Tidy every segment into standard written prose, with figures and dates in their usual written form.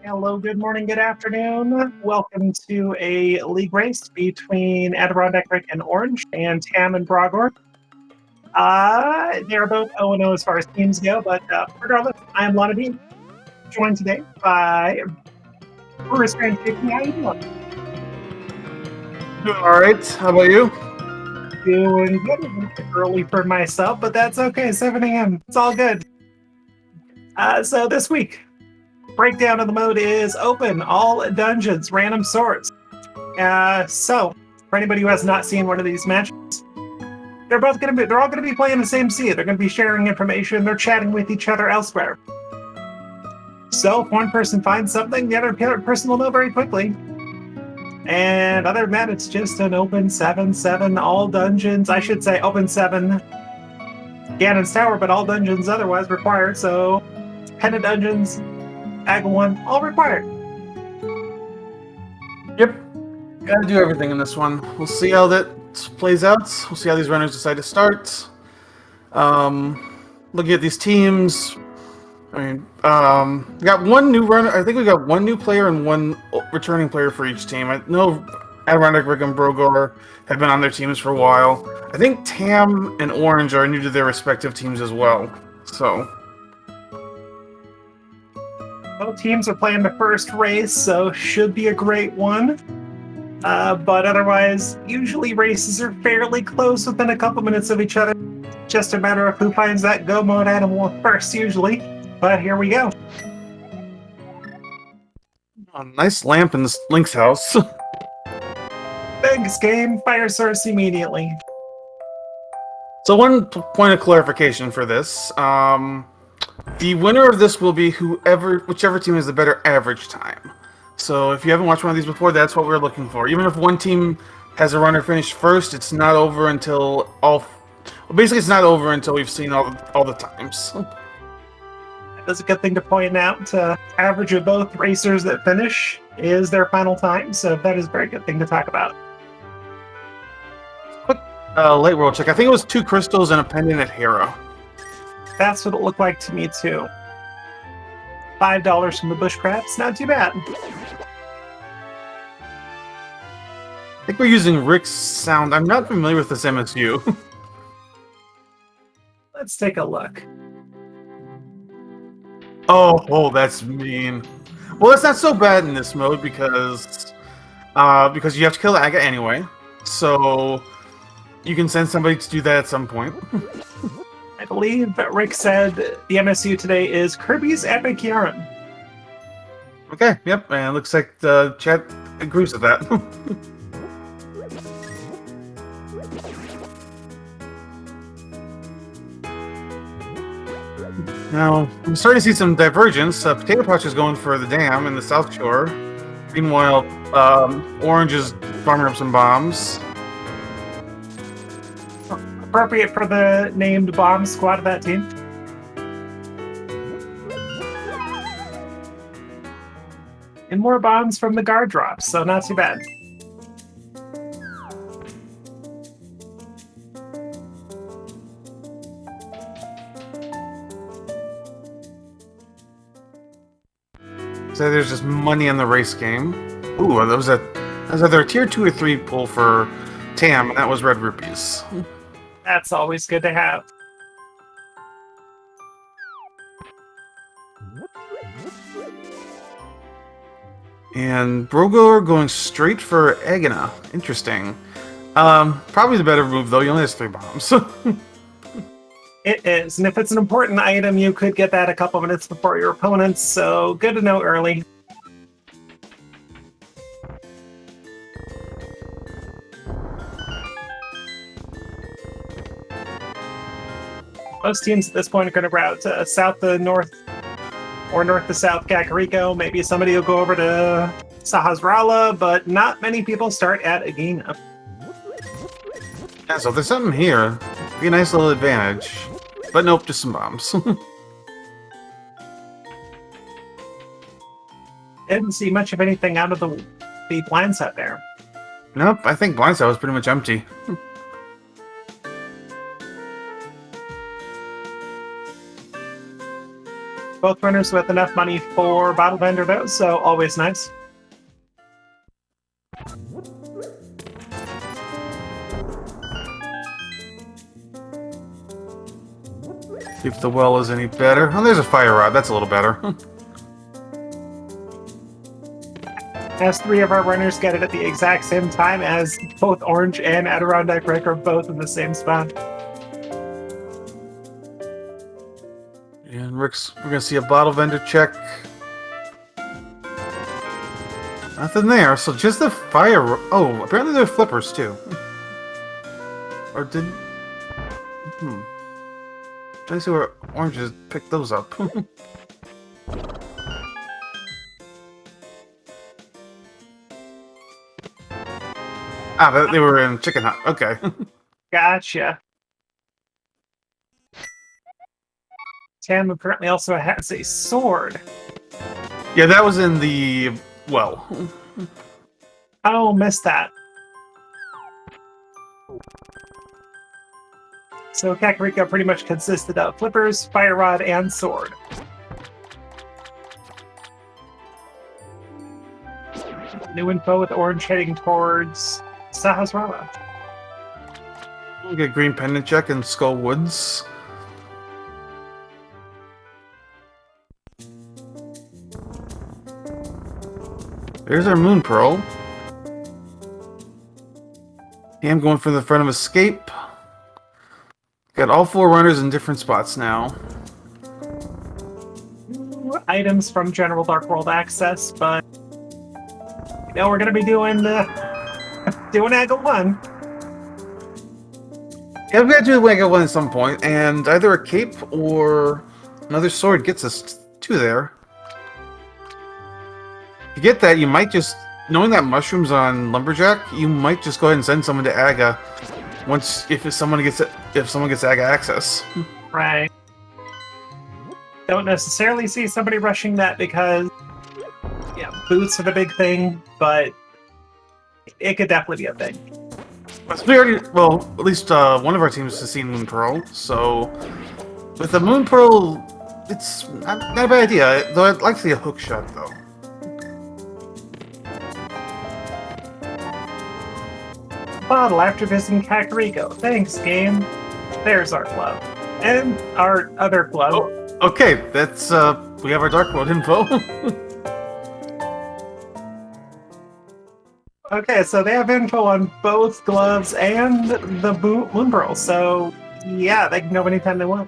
Hello, good morning, good afternoon. Welcome to a league race between Adirondack Rick and Orange and Tam and Brogor. They're both 0-0 as far as teams go, but regardless, I am Lana B, joined today by Bruce Grand Safety. How you doing? Doing all right. How about you? Doing good. A little bit early for myself, but that's okay. 7 a.m. It's all good. So this week, breakdown of the mode is open, all dungeons, random sorts. So for anybody who has not seen one of these matches, they're all gonna be playing the same scene. They're gonna be sharing information, they're chatting with each other elsewhere. So if one person finds something, the other person will know very quickly. And other than that, it's just an open 7-7, all dungeons. I should say open 7 Ganon's Tower, but all dungeons otherwise required. So Pennant dungeons, Ag 1, all required. Yep. Gotta do everything in this one. We'll see how that plays out. We'll see how these runners decide to start. Looking at these teams, I mean, we got one new runner. I think we got one new player and one returning player for each team. I know Adirondack Rick and Brogor have been on their teams for a while. I think Tam and Orange are new to their respective teams as well. So both teams are playing the first race, so should be a great one. But otherwise, usually races are fairly close within a couple minutes of each other. Just a matter of who finds that go mode animal first, usually. But here we go. a nice lamp in this Link's house. Biggest game, fire source immediately. So one point of clarification for this. The winner of this will be whichever team has the better average time. So if you haven't watched one of these before, that's what we're looking for. Even if one team has a runner finish first, it's not over until it's not over until we've seen all the times. That's a good thing to point out. Average of both racers that finish is their final time, so that is a very good thing to talk about. Quick late world check. I think it was 2 crystals and a pendant at Hera. That's what it looked like to me, too. $5 from the bushcrafts, not too bad. I think we're using Rick's sound. I'm not familiar with this MSU. Let's take a look. Oh, that's mean. Well, that's not so bad in this mode because you have to kill Aga anyway. So you can send somebody to do that at some point. I believe that Rick said the MSU today is Kirby's Epic Yarn. Okay, yep, and it looks like the chat agrees with that. Now, I'm starting to see some divergence. Potatoepouch is going for the dam in the South Shore. Meanwhile, Orange is farming up some bombs. Appropriate for the named bomb squad of that team. And more bombs from the guard drops, so not too bad. So there's just money in the race game. Ooh, that was either a tier 2 or 3 pull for Tam, and that was red rupees. That's always good to have. And Brogor going straight for Agana. Interesting. Probably the better move, though. He only has 3 bombs. It is, and if it's an important item, you could get that a couple minutes before your opponents, so good to know early. Most teams at this point are going to route south to north, or north to south Kakariko. Maybe somebody will go over to Sahasrara, but not many people start at Agana. Yeah, so if there's something here, it'd be a nice little advantage. But nope, just some bombs. Didn't see much of anything out of the blind set there. Nope, I think blindside was pretty much empty. both runners with enough money for bottle vendor though, so always nice. See if the well is any better. Oh, there's a fire rod. That's a little better. As 3 of our runners get it at the exact same time, as both Orange and Adirondack Rick are both in the same spot. And we're gonna see a bottle vendor check. Nothing there, so just the fire. Oh, apparently there are flippers too. Or did? Trying to see where Orange has picked those up. They were in Chicken Hut. Okay. Gotcha. Tam apparently also has a sword. Yeah, that was in the well. Oh, missed that. So Kakariko pretty much consisted of flippers, fire rod, and sword. New info with Orange heading towards Sahasrara. We'll get green pendant check in Skull Woods. There's our Moon Pearl. I'm going for the front of escape. Got all 4 runners in different spots now. Items from General Dark World Access, but we're gonna be doing doing Angle 1. Yeah, we gotta do Angle 1 at some point, and either a cape or another sword gets us to there. If you get that, you might just, knowing that mushrooms on Lumberjack, you might just go ahead and send someone to Aga if someone gets Aga access. Right. Don't necessarily see somebody rushing that because boots are the big thing, but it could definitely be a thing. We already, well, at least one of our teams has seen Moon Pearl, so with the Moon Pearl, it's not a bad idea. Though I'd like to see a hook shot, though. Bottle after visiting Kakariko. Thanks, game. There's our glove. And our other glove. Oh, okay, that's, we have our Dark World info. Okay, so they have info on both gloves and the Moon Pearl, so yeah, they can go anytime they want.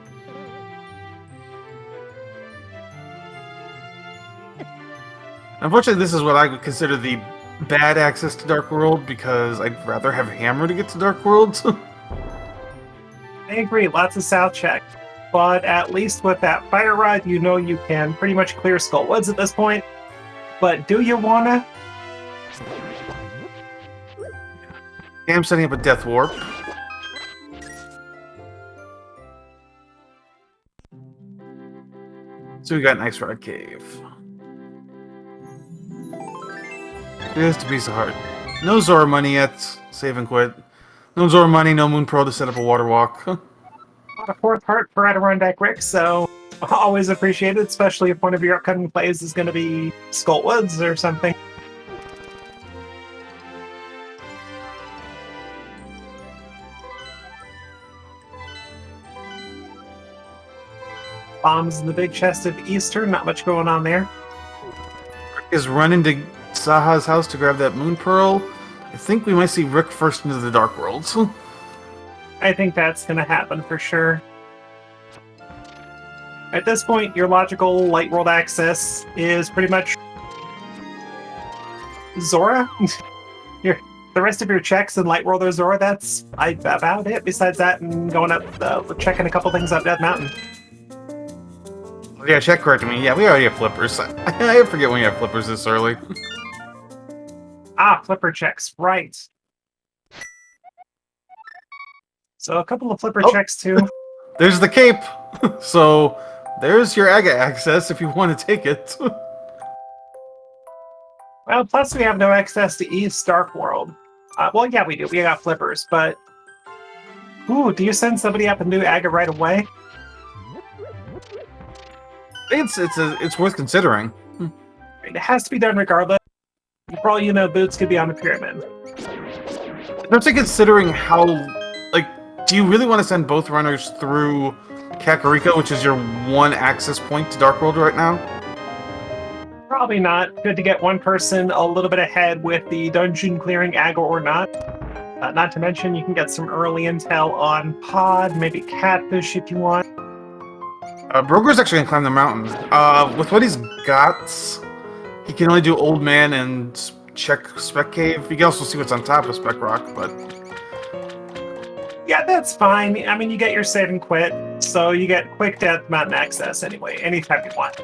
Unfortunately, this is what I would consider the bad access to Dark World, because I'd rather have Hammer to get to Dark World. I agree, lots of south check. But at least with that fire rod, you know you can pretty much clear Skull Woods at this point. But do you wanna? I'm setting up a Death Warp. So we got an Ice Rod Cave. Just a piece of heart. No Zora money yet. Save and quit. No Zora money, no Moon Pearl to set up a water walk. Not a 4th heart for Adirondack Rick, so always appreciated, especially if one of your upcoming plays is going to be Skull Woods or something. Bombs in the big chest of Eastern, not much going on there. Rick is running to Saha's house to grab that Moon Pearl. I think we might see Rick first into the Dark Worlds. I think that's going to happen for sure. At this point, your logical Light World access is pretty much Zora. The rest of your checks in Light World or Zora, that's about it. Besides that, and going up, checking a couple things up Death Mountain. Yeah, check corrected me. Yeah, we already have flippers. I forget when you have flippers this early. Ah, flipper checks, right. So a couple of flipper checks too. There's the cape. So there's your Aga access if you want to take it. Well, plus we have no access to East Dark World. Well, yeah, we do. We got flippers, but... Ooh, do you send somebody up and do Aga right away? It's worth considering. It has to be done regardless. For all you know, Boots could be on the pyramid. Especially considering how, like, do you really want to send both runners through Kakariko, which is your one access point to Dark World right now? Probably not. Good to get one person a little bit ahead with the dungeon clearing aggro or not. Not to mention, you can get some early intel on Pod, maybe Catfish if you want. Broker's actually gonna climb the mountain. With what he's got, he can only do Old Man and check Spec Cave. You can also see what's on top of Spec Rock, but... Yeah, that's fine. I mean, you get your save and quit, so you get quick death mountain access anyway, anytime you want.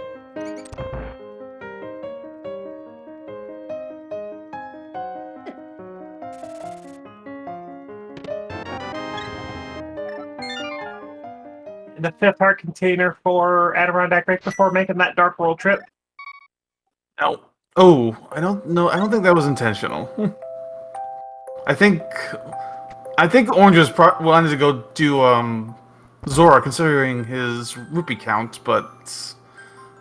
The 5th heart container for Adirondack Lake before making that Dark World trip. No. Oh, I don't know. I don't think that was intentional. I think Orange was wanted to go do Zora, considering his rupee count, but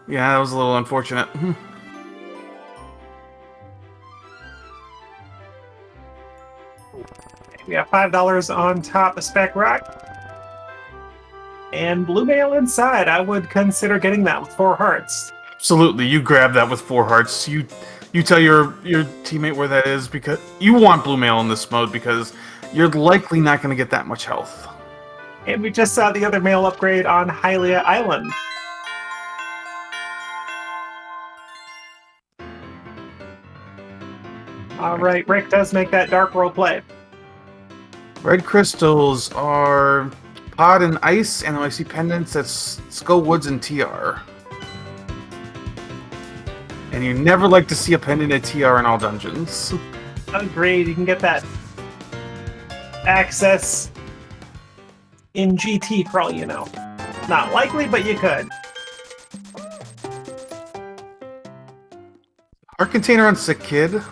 yeah, that was a little unfortunate. We have $5 on top of Spec Rock. And Blue Mail inside. I would consider getting that with 4 hearts. Absolutely, you grab that with 4 hearts. You tell your teammate where that is, because you want Blue Mail in this mode because you're likely not going to get that much health. And we just saw the other mail upgrade on Hylia Island. Alright, Rick does make that Dark World play. Red crystals are Pod and Ice, and I see pendants that's Skull Woods and TR. And you never like to see a pendant at TR in all dungeons. Agreed, you can get that access in GT for all you know. Not likely, but you could. Our container on Sick Kid.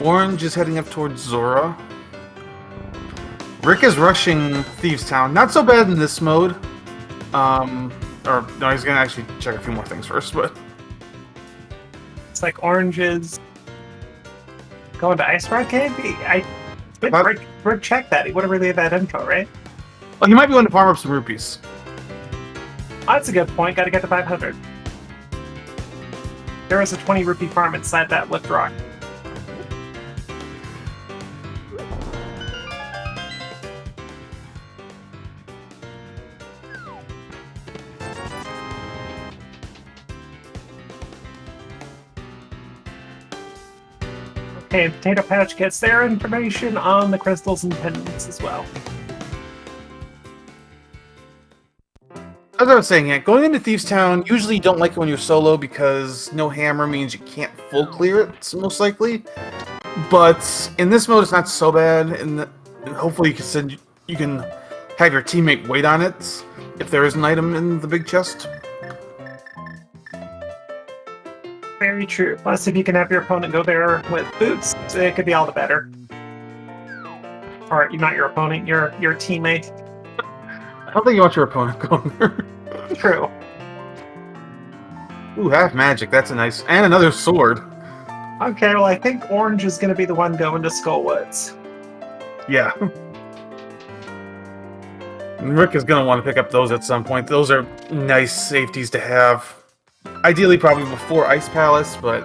Orange is heading up towards Zora. Rick is rushing Thieves Town. Not so bad in this mode. Or no, he's gonna actually check a few more things first, but It's like Orange is going to Ice Rock Cave? Rick checked that. He would have relayed that info, right? well, he might be wanting to farm up some rupees. Oh, that's a good point. Got to get to 500. There was a 20 rupee farm inside that lift rock. Okay, Potatoepouch gets their information on the crystals and pendants as well. As I was saying, yeah, going into Thieves Town, usually you don't like it when you're solo because no hammer means you can't full clear it, most likely. But in this mode, it's not so bad, and hopefully you can have your teammate wait on it if there is an item in the big chest. Very true. Plus, if you can have your opponent go there with boots, it could be all the better. Or not your opponent, your teammate. I don't think you want your opponent going there. True. Ooh, half magic. That's a nice... And another sword. Okay, well, I think Orange is going to be the one going to Skullwoods. Yeah. And Rick is going to want to pick up those at some point. Those are nice safeties to have. Ideally, probably before Ice Palace, but...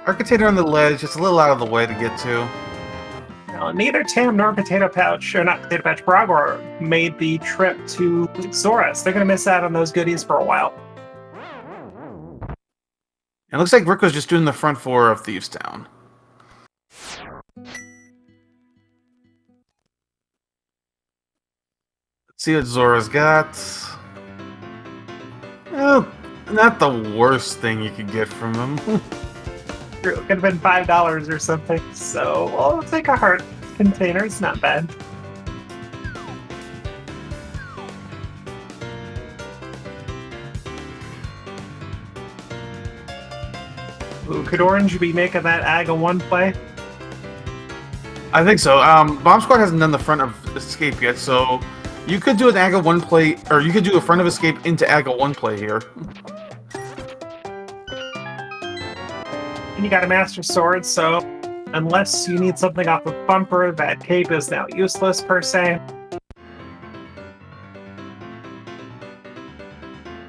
Our container on the ledge, it's a little out of the way to get to. Now, neither Tam nor Potatoepouch, or not Potatoepouch, Bragor made the trip to Zora, so they're going to miss out on those goodies for a while. It looks like Rick was just doing the front 4 of Thieves Town. Let's see what Zora's got. Well, not the worst thing you could get from him. It could have been $5 or something, so I'll take a heart container. It's not bad. Ooh, could Orange be making that AGA 1 play? I think so. Bomb Squad hasn't done the front of Escape yet, so You could do an AGA 1 play, or you could do a front of escape into AGA 1 play here. And you got a Master Sword, so unless you need something off of Bumper, that cape is now useless per se.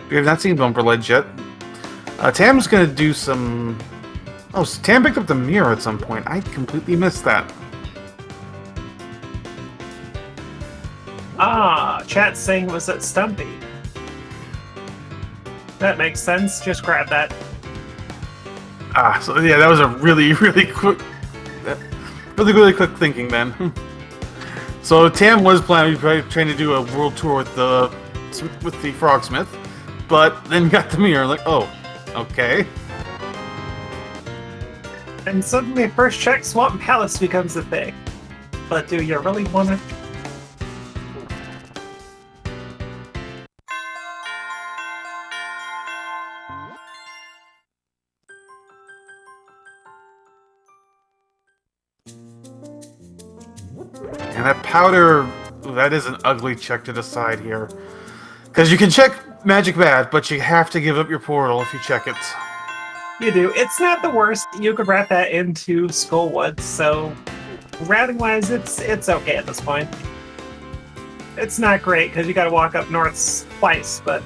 We have not seen Bumper Ledge yet. Tam's gonna do some... Oh, Tam picked up the mirror at some point. I completely missed that. Ah, chat saying was at Stumpy. That makes sense. Just grab that. Ah, so yeah, that was a really quick... Really quick thinking then. So Tam was trying to do a world tour with the Frogsmith, but then got the mirror, like, oh, okay. And suddenly first check Swamp Palace becomes a thing. But do you really want to? And that powder, that is an ugly check to decide here. Because you can check Magic Bad, but you have to give up your portal if you check it. You do. It's not the worst. You could wrap that into Skullwood, so routing-wise, it's okay at this point. It's not great, because you gotta walk up north twice, but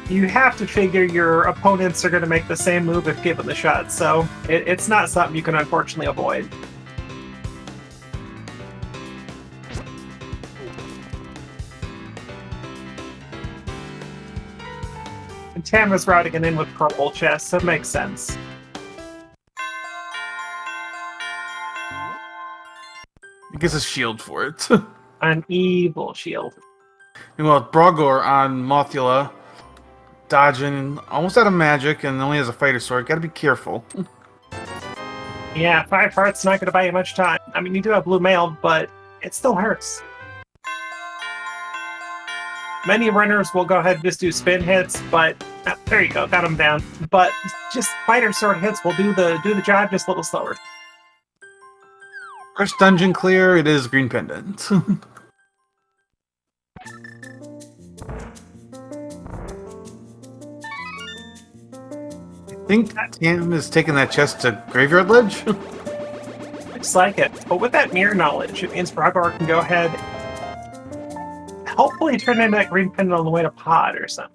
You have to figure your opponents are going to make the same move if given the shot, so it's not something you can unfortunately avoid. And Tamara's routing it in with purple chest, so it makes sense. He gets a shield for it. An evil shield. Meanwhile, Brogor on Mothula, dodging, almost out of magic, and only has a fighter sword. Gotta be careful. Yeah, 5 hearts not going to buy you much time. I mean, you do have blue mail, but it still hurts. Many runners will go ahead and just do spin hits, but there you go, got them down. But just fighter sword hits will do the job just a little slower. First dungeon clear, it is Green Pendant. I think Tam is taking that chest to Graveyard Ledge. Looks like it. But with that mirror knowledge, it means Brogor can go ahead, hopefully turn in that green pendant on the way to Pod or something.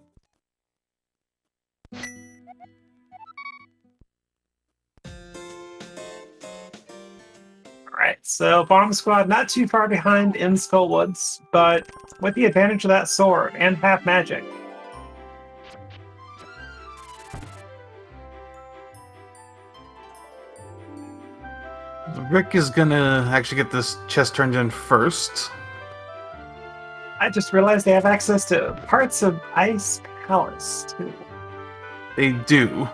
Alright, so Bomb Squad not too far behind in Skullwoods, but with the advantage of that sword and half magic. Rick is gonna actually get this chest turned in first. I just realized they have access to parts of Ice Palace, too. They do.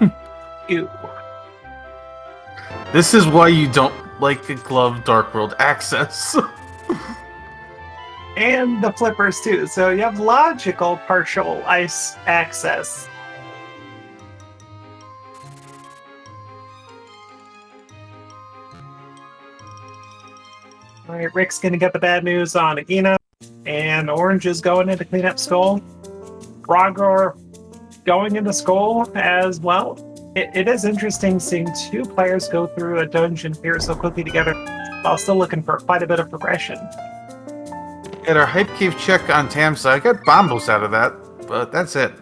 Ew. This is why you don't like a Glove Dark World access. And the flippers, too. So you have logical partial ice access. Alright, Rick's gonna get the bad news on Agina. And Orange is going in to clean up Skull. Brogor going into Skull as well. It is interesting seeing 2 players go through a dungeon here so quickly together while still looking for quite a bit of progression. Get our Hype Cave check on Tam's side. Got Bombos out of that, but that's it.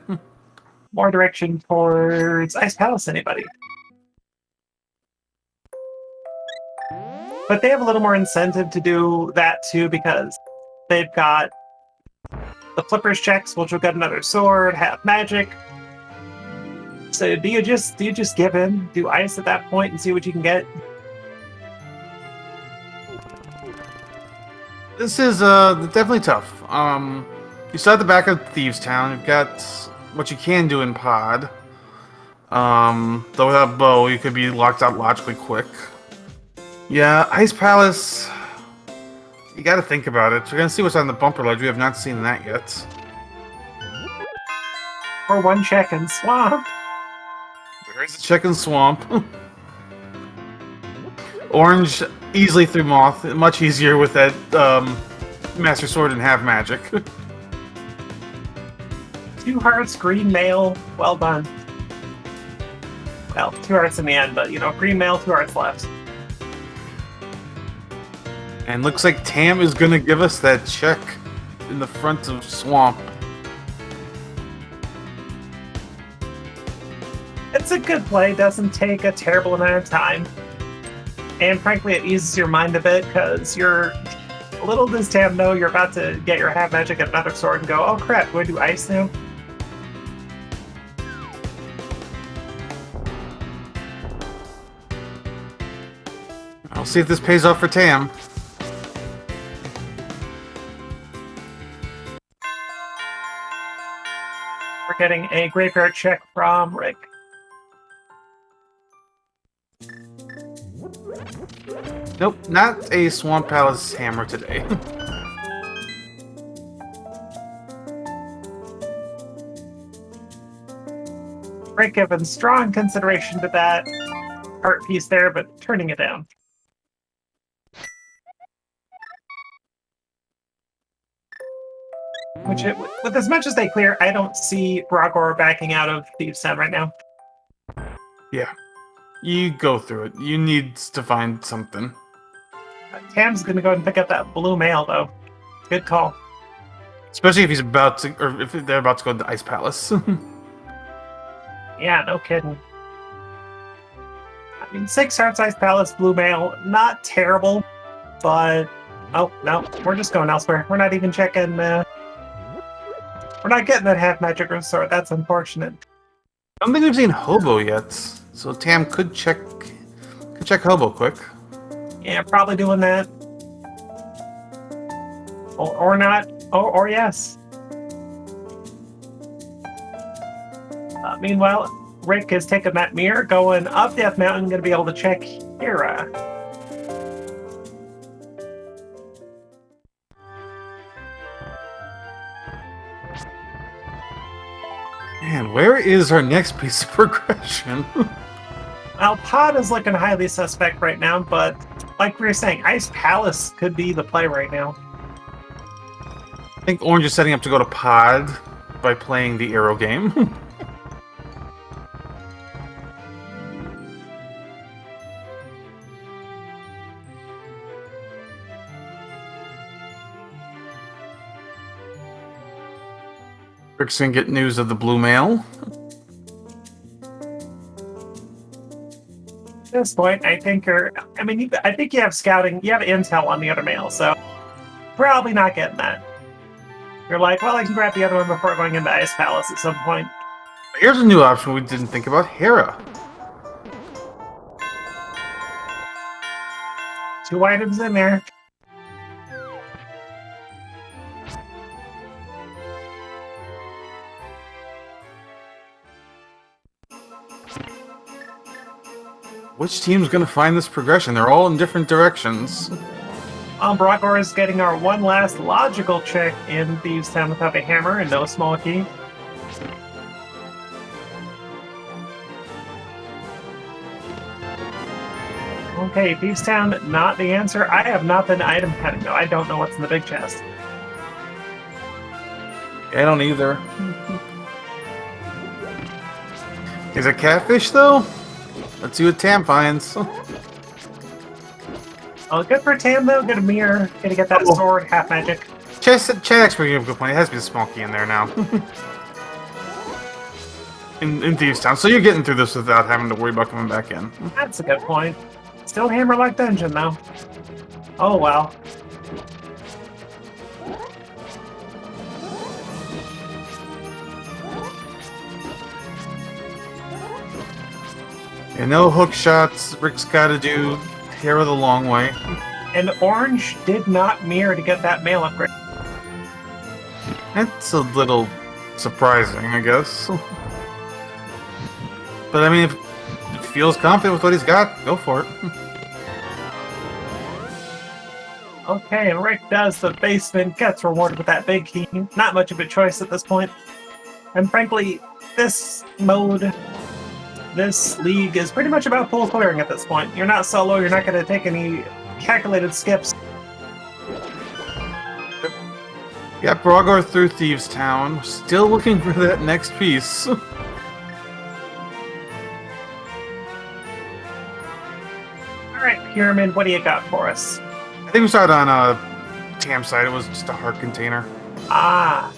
More direction towards Ice Palace, anybody? But they have a little more incentive to do that too because they've got the flippers checks, which will get another sword, have magic. So do you just give in, do ice at that point, and see what you can get? This is definitely tough. You start at the back of Thieves Town. You've got what you can do in Pod. Though without bow, you could be locked out logically quick. Yeah, Ice Palace. You got to think about it. We're gonna see what's on the bumper ledge. We have not seen that yet. Or one check and swamp. There's the chicken swamp. Orange easily through Moth. Much easier with that Master Sword and Half Magic. 2 hearts, green mail. Well done. Well, 2 hearts in the end, but, you know, green mail, 2 hearts left. And looks like Tam is going to give us that check in the front of Swamp. It's a good play. Doesn't take a terrible amount of time. And frankly, it eases your mind a bit, because you're... Little does Tam know you're about to get your half magic at another sword and go, oh crap, do I do ice now? I'll see if this pays off for Tam. We're getting a graveyard check from Rick. Nope, not a Swamp Palace hammer today. Rick giving strong consideration to that art piece there, but turning it down. Which, with as much as they clear, I don't see Brogor backing out of Thieves' Town right now. Yeah. You go through it. You need to find something. Tam's gonna go ahead and pick up that blue mail, though. Good call. Especially if he's about to, or if they're about to go to the Ice Palace. Yeah, no kidding. I mean, 6 hearts, Ice Palace, blue mail, not terrible, but... Oh, no, we're just going elsewhere. We're not even checking, we're not getting that half magic sword. That's unfortunate. I don't think we've seen Hobo yet, so Tam could check Hobo quick. Yeah, probably doing that. Or not. Or yes. Meanwhile, Rick has taken that mirror, going up Death Mountain, going to be able to check Hera. Man, where is our next piece of progression? Well, Pod is looking highly suspect right now, but like we were saying, Ice Palace could be the play right now. I think Orange is setting up to go to Pod by playing the arrow game. Rick's gonna get news of the blue mail. At this point, I think I think you have scouting, you have intel on the other mail, so probably not getting that. You're like, well, I can grab the other one before going into Ice Palace at some point. Here's a new option we didn't think about, Hera. 2 items in there. Which team's gonna find this progression? They're all in different directions. Brogor is getting our one last logical check in Thieves' Town without a hammer and no small key. Okay, Thieves' Town, not the answer. I have not been item counting, though. I don't know what's in the big chest. I don't either. Is it catfish, though? Let's see what Tam finds. Oh, good for Tam, though. Get a mirror. Gonna get that sword, half magic. Chad expert, you have a good point. It has to be the small key in there now. in Thieves' Town. So you're getting through this without having to worry about coming back in. That's a good point. Still hammer-like dungeon, though. Oh, well. And no hook shots. Rick's got to do Hera the long way. And Orange did not mirror to get that mail upgrade. That's a little surprising, I guess. But I mean, if he feels confident with what he's got, go for it. Okay, and Rick does the basement, gets rewarded with that big key. Not much of a choice at this point. And frankly, this mode this league is pretty much about full clearing at this point. You're not solo, you're not going to take any calculated skips. Yeah, Brogor through Thieves Town. Still looking for that next piece. Alright, Pyramid, what do you got for us? I think we started on Tam's side. It was just a heart container. Ah.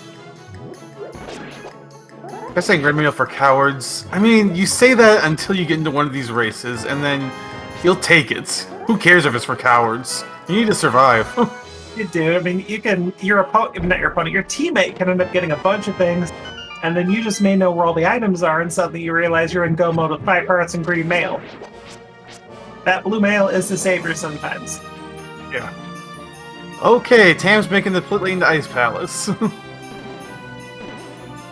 That's saying red meal for cowards. I mean, you say that until you get into one of these races, and then you'll take it. Who cares if it's for cowards? You need to survive. You do. I mean, you can. Your opponent, not your opponent, your teammate can end up getting a bunch of things, and then you just may know where all the items are, and suddenly you realize you're in go mode with 5 hearts and green mail. That blue mail is the savior sometimes. Yeah. Okay, Tam's making the split lane to Ice Palace.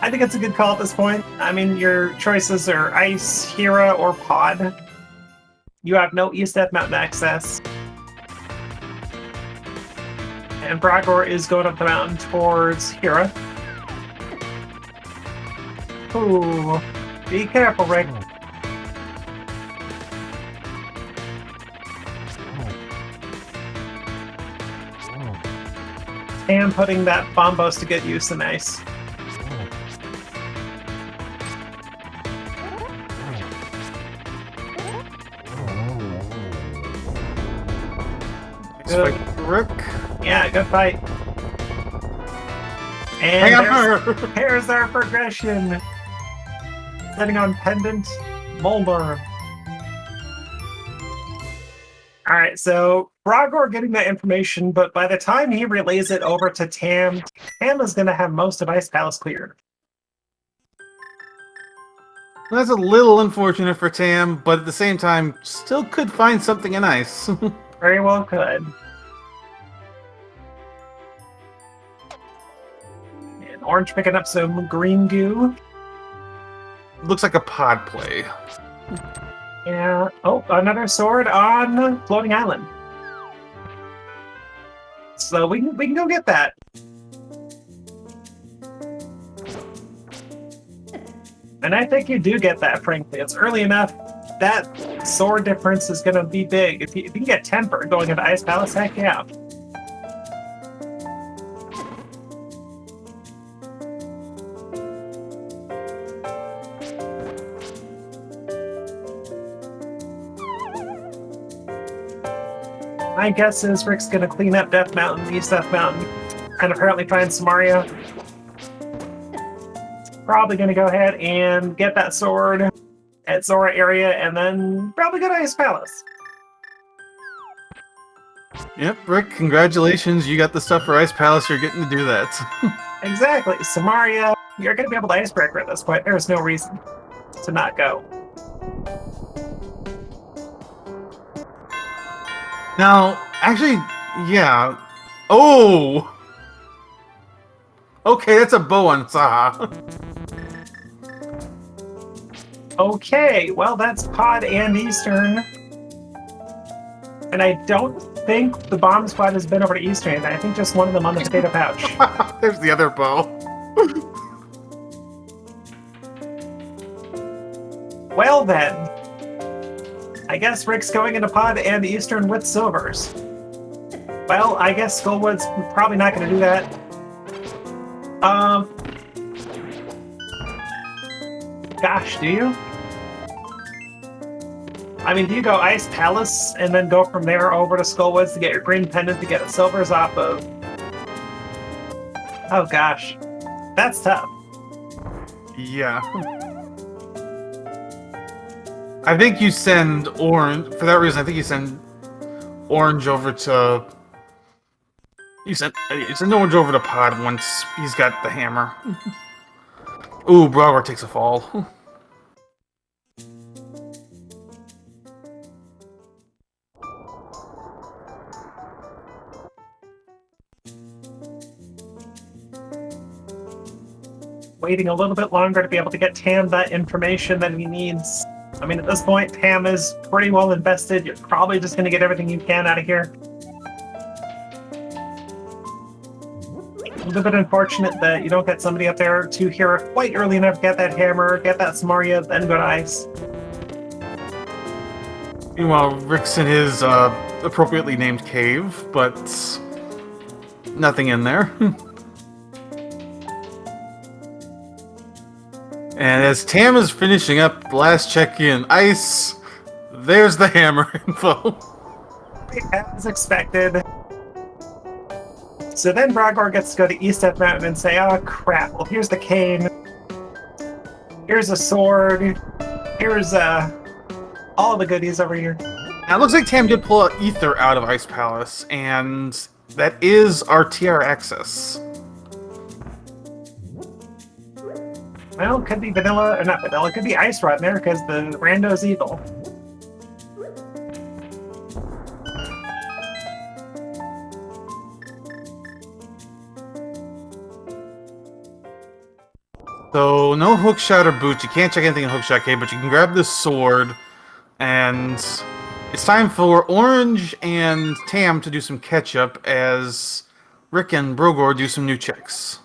I think it's a good call at this point. I mean, your choices are Ice, Hera, or Pod. You have no East Death Mountain access. And Brogor is going up the mountain towards Hera. Ooh. Be careful, Rick. And putting that bombos to good use in ice. Good. Rick. Yeah, good fight. Hang And on. here's our progression. Setting on Pendant, Molder. Alright, so Brogor getting that information, but by the time he relays it over to Tam, Tam is going to have most of Ice Palace cleared. That's a little unfortunate for Tam, but at the same time, still could find something in ice. Very well could. And Orange picking up some green goo. Looks like a pod play. Yeah. Oh, another sword on Floating Island. So we can go get that. And I think you do get that, frankly. It's early enough. That sword difference is going to be big. If you can get Temper going into Ice Palace, heck yeah. My guess is Rick's going to clean up Death Mountain, East Death Mountain, and apparently find Samaria. Probably going to go ahead and get that sword at Zora area, and then probably go to Ice Palace. Yep, Rick, congratulations. You got the stuff for Ice Palace. You're getting to do that. Exactly. Samaria, you're going to be able to Icebreaker at this point. There's no reason to not go. Now, actually, yeah. Oh! Okay, that's a bow on Saha. Okay, well, that's Pod and Eastern. And I don't think the bomb squad has been over to Eastern. I think just one of them on the Potatoepouch. There's the other bow. Well then, I guess Rick's going into Pod and Eastern with silvers. Well, I guess Skullwood's probably not going to do that. Gosh, do you? I mean, do you go Ice Palace and then go from there over to Skullwoods to get your green pendant to get the silvers off of? Oh gosh, that's tough. Yeah. I think you send Orange, for that reason, I think you send Orange over to... You send Orange over to Pod once he's got the hammer. Ooh, Brogor takes a fall. Waiting a little bit longer to be able to get Tam that information that he needs. I mean, at this point, Tam is pretty well invested. You're probably just going to get everything you can out of here. A little bit unfortunate that you don't get somebody up there to Hera quite early enough to get that hammer, get that Samaria, then go to Ice. Meanwhile, Rick's in his appropriately named cave, but nothing in there. And as Tam is finishing up the last check-in, Ice, there's the hammer info. As expected. So then Bragor gets to go to East F Mountain and say, oh crap, well here's the cane. Here's a sword. Here's all the goodies over here. Now it looks like Tam did pull out Ether out of Ice Palace, and that is our TR access. Well, it could be vanilla, or not vanilla, it could be ice rod in there because the rando's evil. So, no hookshot or boots. You can't check anything in hookshot cave, but you can grab this sword, and it's time for Orange and Tam to do some catch-up as Rick and Brogor do some new checks.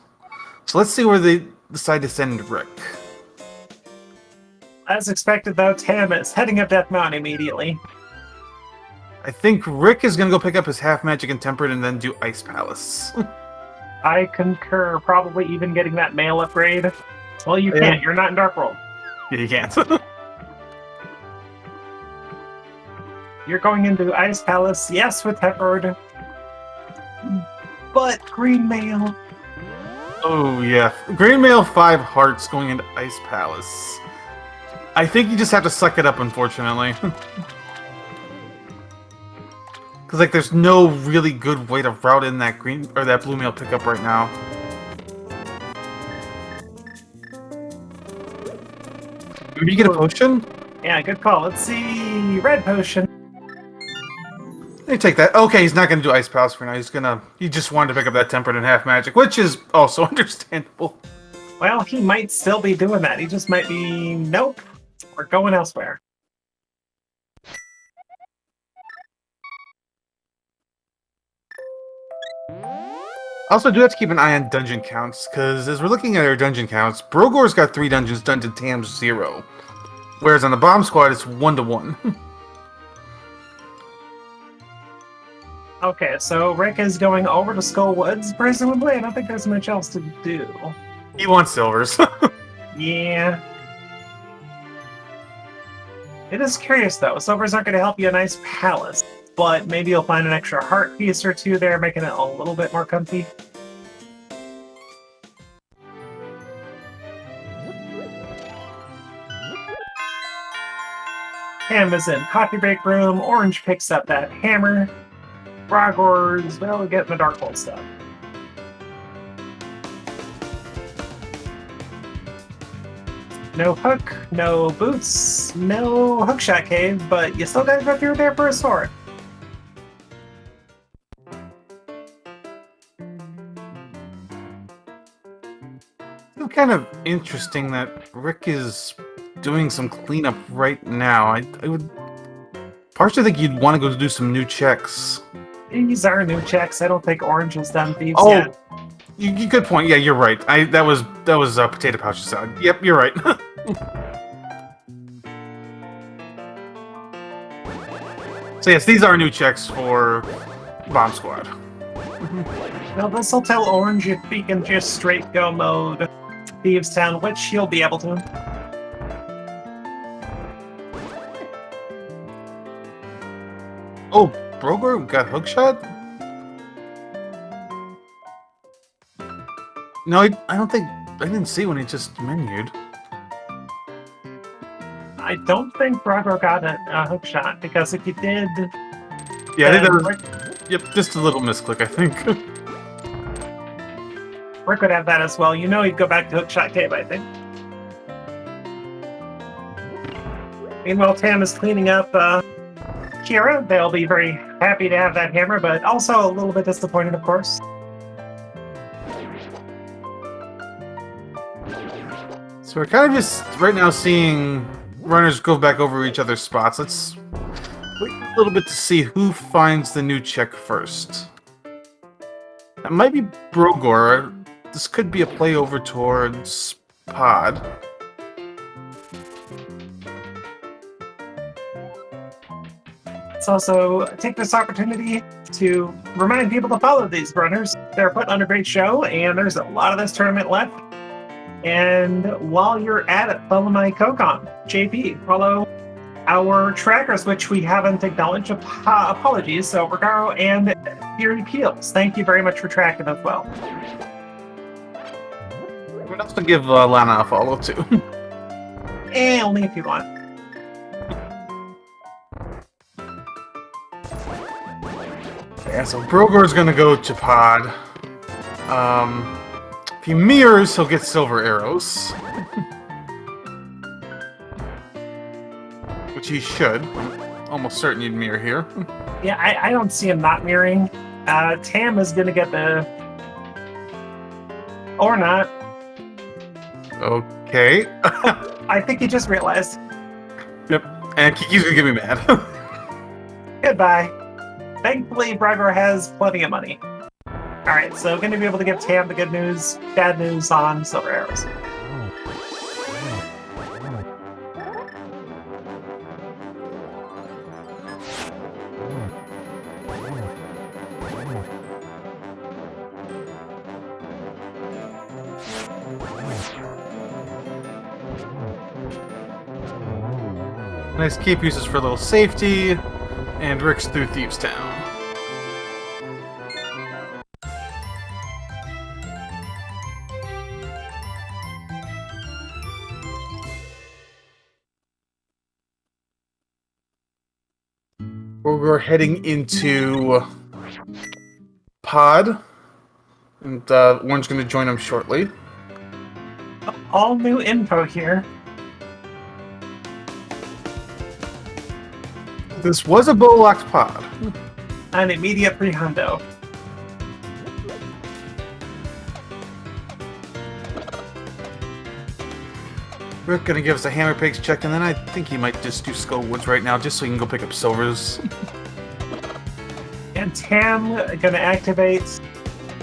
So let's see where they decide to send Rick. As expected, though, Tam is heading up Death Mountain immediately. I think Rick is going to go pick up his half magic and tempered and then do Ice Palace. I concur, probably even getting that mail upgrade. Well, you can't, you're not in Dark World. Yeah, you can't. You're going into Ice Palace, yes, with tempered. But green mail. Oh, yeah. Green Mail 5 hearts going into Ice Palace. I think you just have to suck it up, unfortunately. Because, like, there's no really good way to route in that green or that blue mail pickup right now. Maybe you get a potion? Yeah, good call. Let's see. Red potion. Let me take that. Okay, he's not going to do Ice Palace for now. He just wanted to pick up that tempered and half magic, which is also understandable. Well, he might still be doing that. He just might be, nope, we're going elsewhere. Also, do have to keep an eye on dungeon counts, because as we're looking at our dungeon counts, Brogor's got 3 dungeons done to Tam's 0. Whereas on the Bomb Squad, it's 1-to-1. Okay, so Rick is going over to Skull Woods, presumably. I don't think there's much else to do. He wants silvers. Yeah. It is curious, though. Silvers aren't going to help you a nice palace, but maybe you'll find an extra heart piece or two there, making it a little bit more comfy. Ham is in coffee break room. Orange picks up that hammer. Bragor's, well, getting the Dark Hole stuff. No hook, no boots, no hookshot cave, but you still gotta go through there for a sword. It's kind of interesting that Rick is doing some cleanup right now. I would partially think you'd want to go do some new checks. These are new checks. I don't think Orange has done thieves Oh, yet. good point. Yeah, you're right. That was Potatoepouch salad. Yep, you're right. So yes, these are new checks for Bomb Squad. Well, this will tell Orange if he can just straight go mode Thieves Town, which he'll be able to. Oh, Brogor got hookshot? No, I don't think... I didn't see when he just menued. I don't think Bragor got a hookshot, because if he did... Yeah, I think that was... Yep, just a little misclick, I think. Rick would have that as well. You know he'd go back to Hookshot Cave, I think. Meanwhile, Tam is cleaning up Kira. They'll be very happy to have that hammer, but also a little bit disappointed, of course. So we're kind of just, right now, seeing runners go back over each other's spots. Let's wait a little bit to see who finds the new check first. That might be Brogor. This could be a play over towards Pod. Let's also take this opportunity to remind people to follow these runners. They're putting on a great show, and there's a lot of this tournament left. And while you're at it, follow my co-com, JP. Follow our trackers, which we haven't acknowledged. Apologies. So Regaro and Fury Peels, thank you very much for tracking as well. We'd also give Lana a follow too. Only if you want. Yeah, so Brogor's gonna go to Pod. If he mirrors, he'll get silver arrows. Which he should. I'm almost certain he'd mirror here. Yeah, I don't see him not mirroring. Tam is gonna get the... Or not. Okay. I think he just realized. Yep. And Kiki's gonna get me mad. Goodbye. Thankfully, Brogor has plenty of money. Alright, so going to be able to give Tam the good news, bad news on silver arrows. Nice cape uses for a little safety, and Rick's through Thieves Town. We're heading into Pod, and Warren's going to join him shortly. All new info here. This was a bow-locked Pod. An immediate pre-hundo. Rick gonna give us a hammer pigs check, and then I think he might just do Skull Woods right now, just so he can go pick up silvers. And Tam gonna activate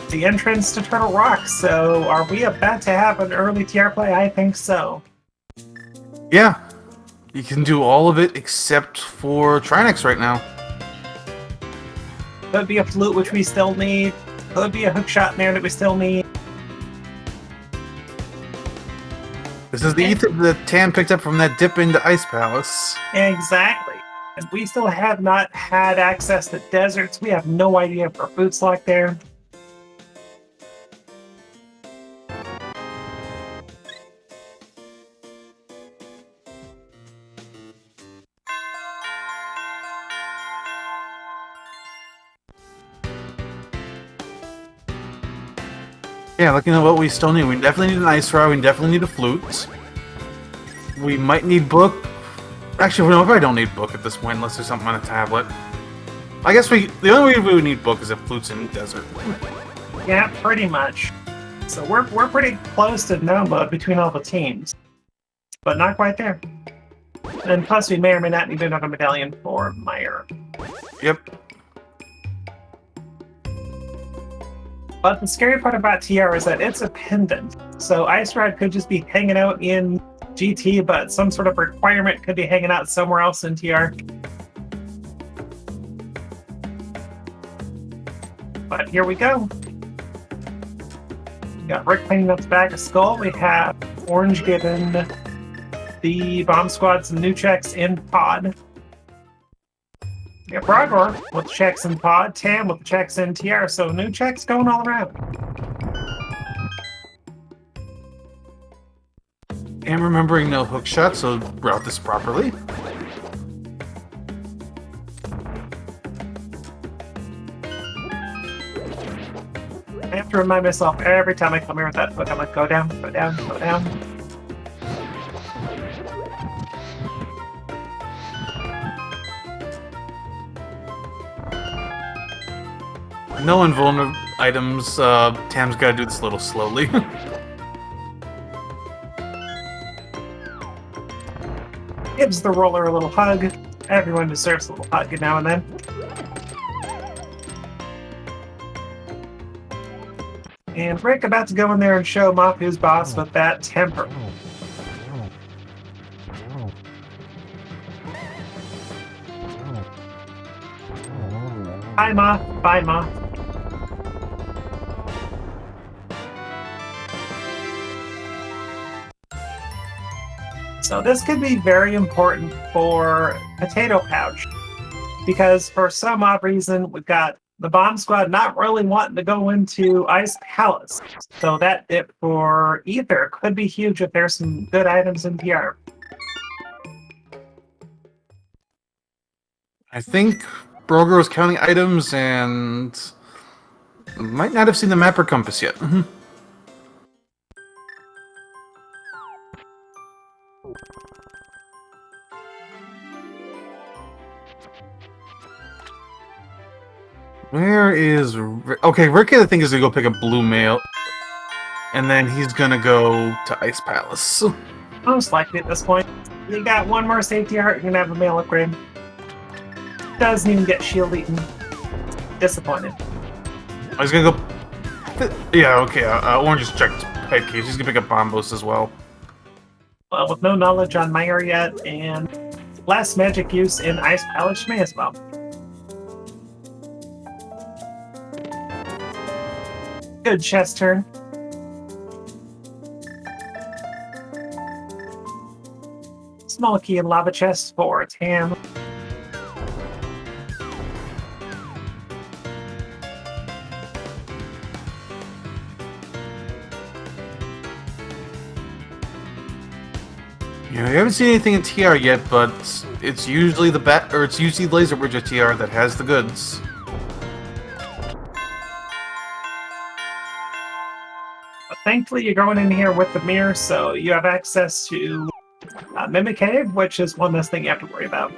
the entrance to Turtle Rock. So are we about to have an early TR play? I think so. Yeah. You can do all of it except for Trinex right now. Could be a flute, which we still need. Could be a hook shot in there that we still need. This is the ether that Tam picked up from that dip into Ice Palace. Exactly. And we still have not had access to deserts. We have no idea if our boots locked there. Yeah, looking at what we still need. We definitely need an ice rod. We definitely need a flute. We might need book. Actually, we probably don't need book at this point unless there's something on a tablet. I guess the only way we would need book is if flute's in the desert. Yeah, pretty much. So we're pretty close to no mode between all the teams, but not quite there. And plus, we may or may not need another medallion for Meyer. Yep. But the scary part about TR is that it's a pendant. So Ice Rod could just be hanging out in GT, but some sort of requirement could be hanging out somewhere else in TR. But here we go. We got Rick cleaning up the bag of Skull. We have Orange given the Bomb Squad some new checks in Pod. We got Brogor with checks in Pod, Tam with checks in TR, so new checks going all around. And remembering no hook shot, so route this properly. I have to remind myself every time I come here with that hook, I'm like, go down, go down, go down. No invulnerable items. Tam's got to do this a little slowly. Gives the roller a little hug. Everyone deserves a little hug now and then. And Rick about to go in there and show him off who's boss with that temper. Bye, Ma. Bye, Ma. So this could be very important for Potatoepouch, because for some odd reason, we've got the Bomb Squad not really wanting to go into Ice Palace. So that dip for Ether could be huge if there's some good items in TR. I think Broger was counting items and might not have seen the map or compass yet. Where is Rick? Okay, Rick, I think, is gonna go pick up Blue Mail, and then he's gonna go to Ice Palace. Most likely at this point. You got one more safety heart, you're gonna have a mail upgrade. Doesn't even get shield eaten. Disappointed. Oh, he's gonna go. Yeah, okay. Orange just checked head case. He's gonna pick up Bombos as well. Well, with no knowledge on Meyer yet, and less magic use in Ice Palace, may as well. Good chest turn. Small key and lava chest for Tam. Yeah, I haven't seen anything in TR yet, but it's usually it's usually Laser Bridge at TR that has the goods. But thankfully, you're going in here with the mirror, so you have access to Mimic Cave, which is one less thing you have to worry about.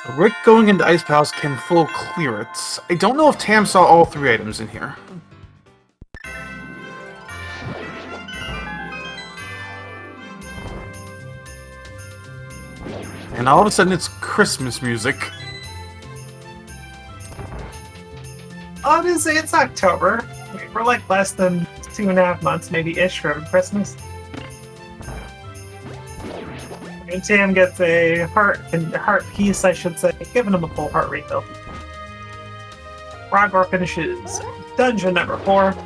So Rick going into Ice Palace can full clear it. I don't know if Tam saw all 3 items in here. And all of a sudden, it's Christmas music. Obviously, it's October. We're like less than 2.5 months, maybe ish, from Christmas. And Tam gets a heart piece, I should say, giving him a full heart refill. Rogor finishes dungeon number 4.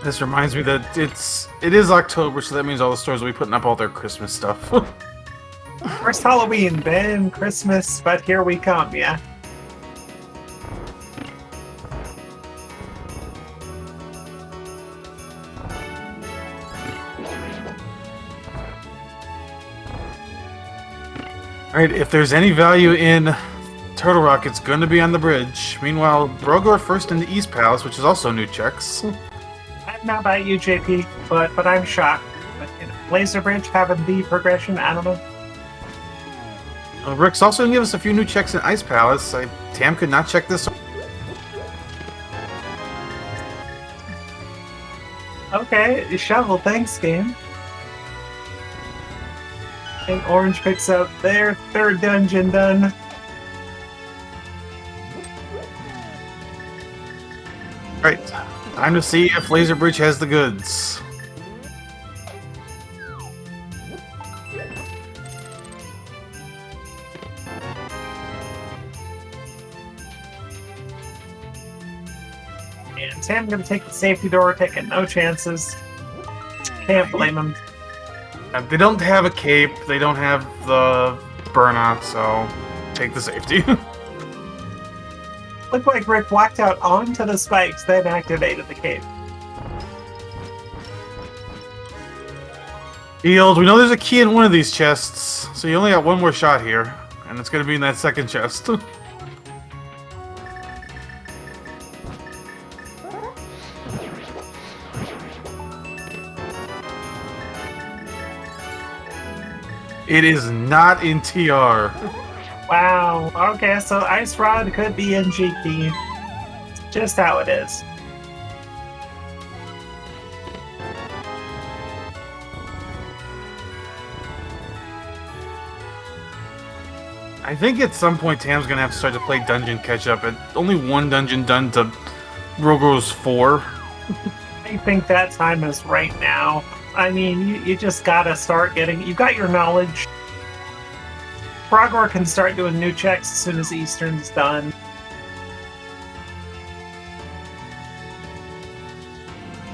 This reminds me that it is October, so that means all the stores will be putting up all their Christmas stuff. First Halloween, then Christmas, but here we come, yeah. Alright, if there's any value in Turtle Rock, it's going to be on the bridge. Meanwhile, Brogor first in the East Palace, which is also new checks. I don't know about you, JP, but I'm shocked. But, you know, Laser Bridge having the progression, I don't know. Rick's also going to give us a few new checks in Ice Palace. Tam could not check this. Okay, shovel, thanks, game. And Orange picks up their 3rd dungeon done. Right, time to see if Laser Bridge has the goods. And Sam gonna take the safety door, taking no chances. Can't blame him. They don't have a cape, they don't have the burnout, so take the safety. Looked like Rick walked out onto the spikes, then activated the cape. Healed, we know there's a key in one of these chests, so you only got one more shot here, and it's going to be in that second chest. It is not in TR. Wow, okay, so Ice Rod could be in GP. Just how it is. I think at some point Tam's gonna have to start to play dungeon catch up. Only one dungeon done to Rogo's 4. I think that time is right now. I mean, you just gotta start getting... You've got your knowledge. Frogor can start doing new checks as soon as Eastern's done.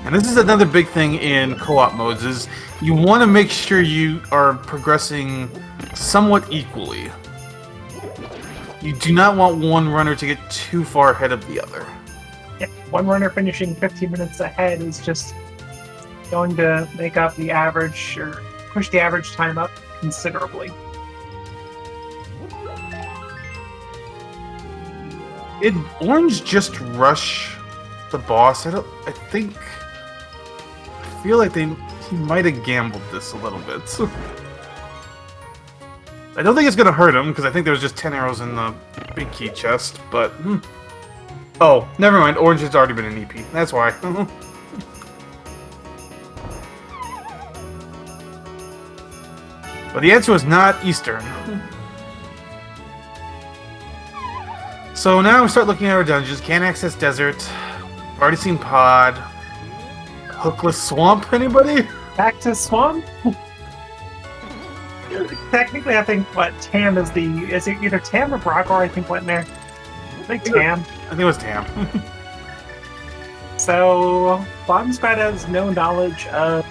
And this is another big thing in co-op modes, is you want to make sure you are progressing somewhat equally. You do not want one runner to get too far ahead of the other. Yeah, one runner finishing 15 minutes ahead is just going to make up the average, or push the average time up considerably. Did Orange just rush the boss? I feel like he might have gambled this a little bit. I don't think it's gonna hurt him, because I think there was just 10 arrows in the big key chest, but... Oh, never mind. Orange has already been an EP. That's why. But the answer was not Eastern. So now we start looking at our dungeons. Can't access desert. Already seen pod. Hookless swamp, anybody? Back to swamp? Technically, I think, Tam is the... Is it either Tam or Brogor, I think, went in there? I think Tam. I think it was Tam. So, Bottom Squad has no knowledge of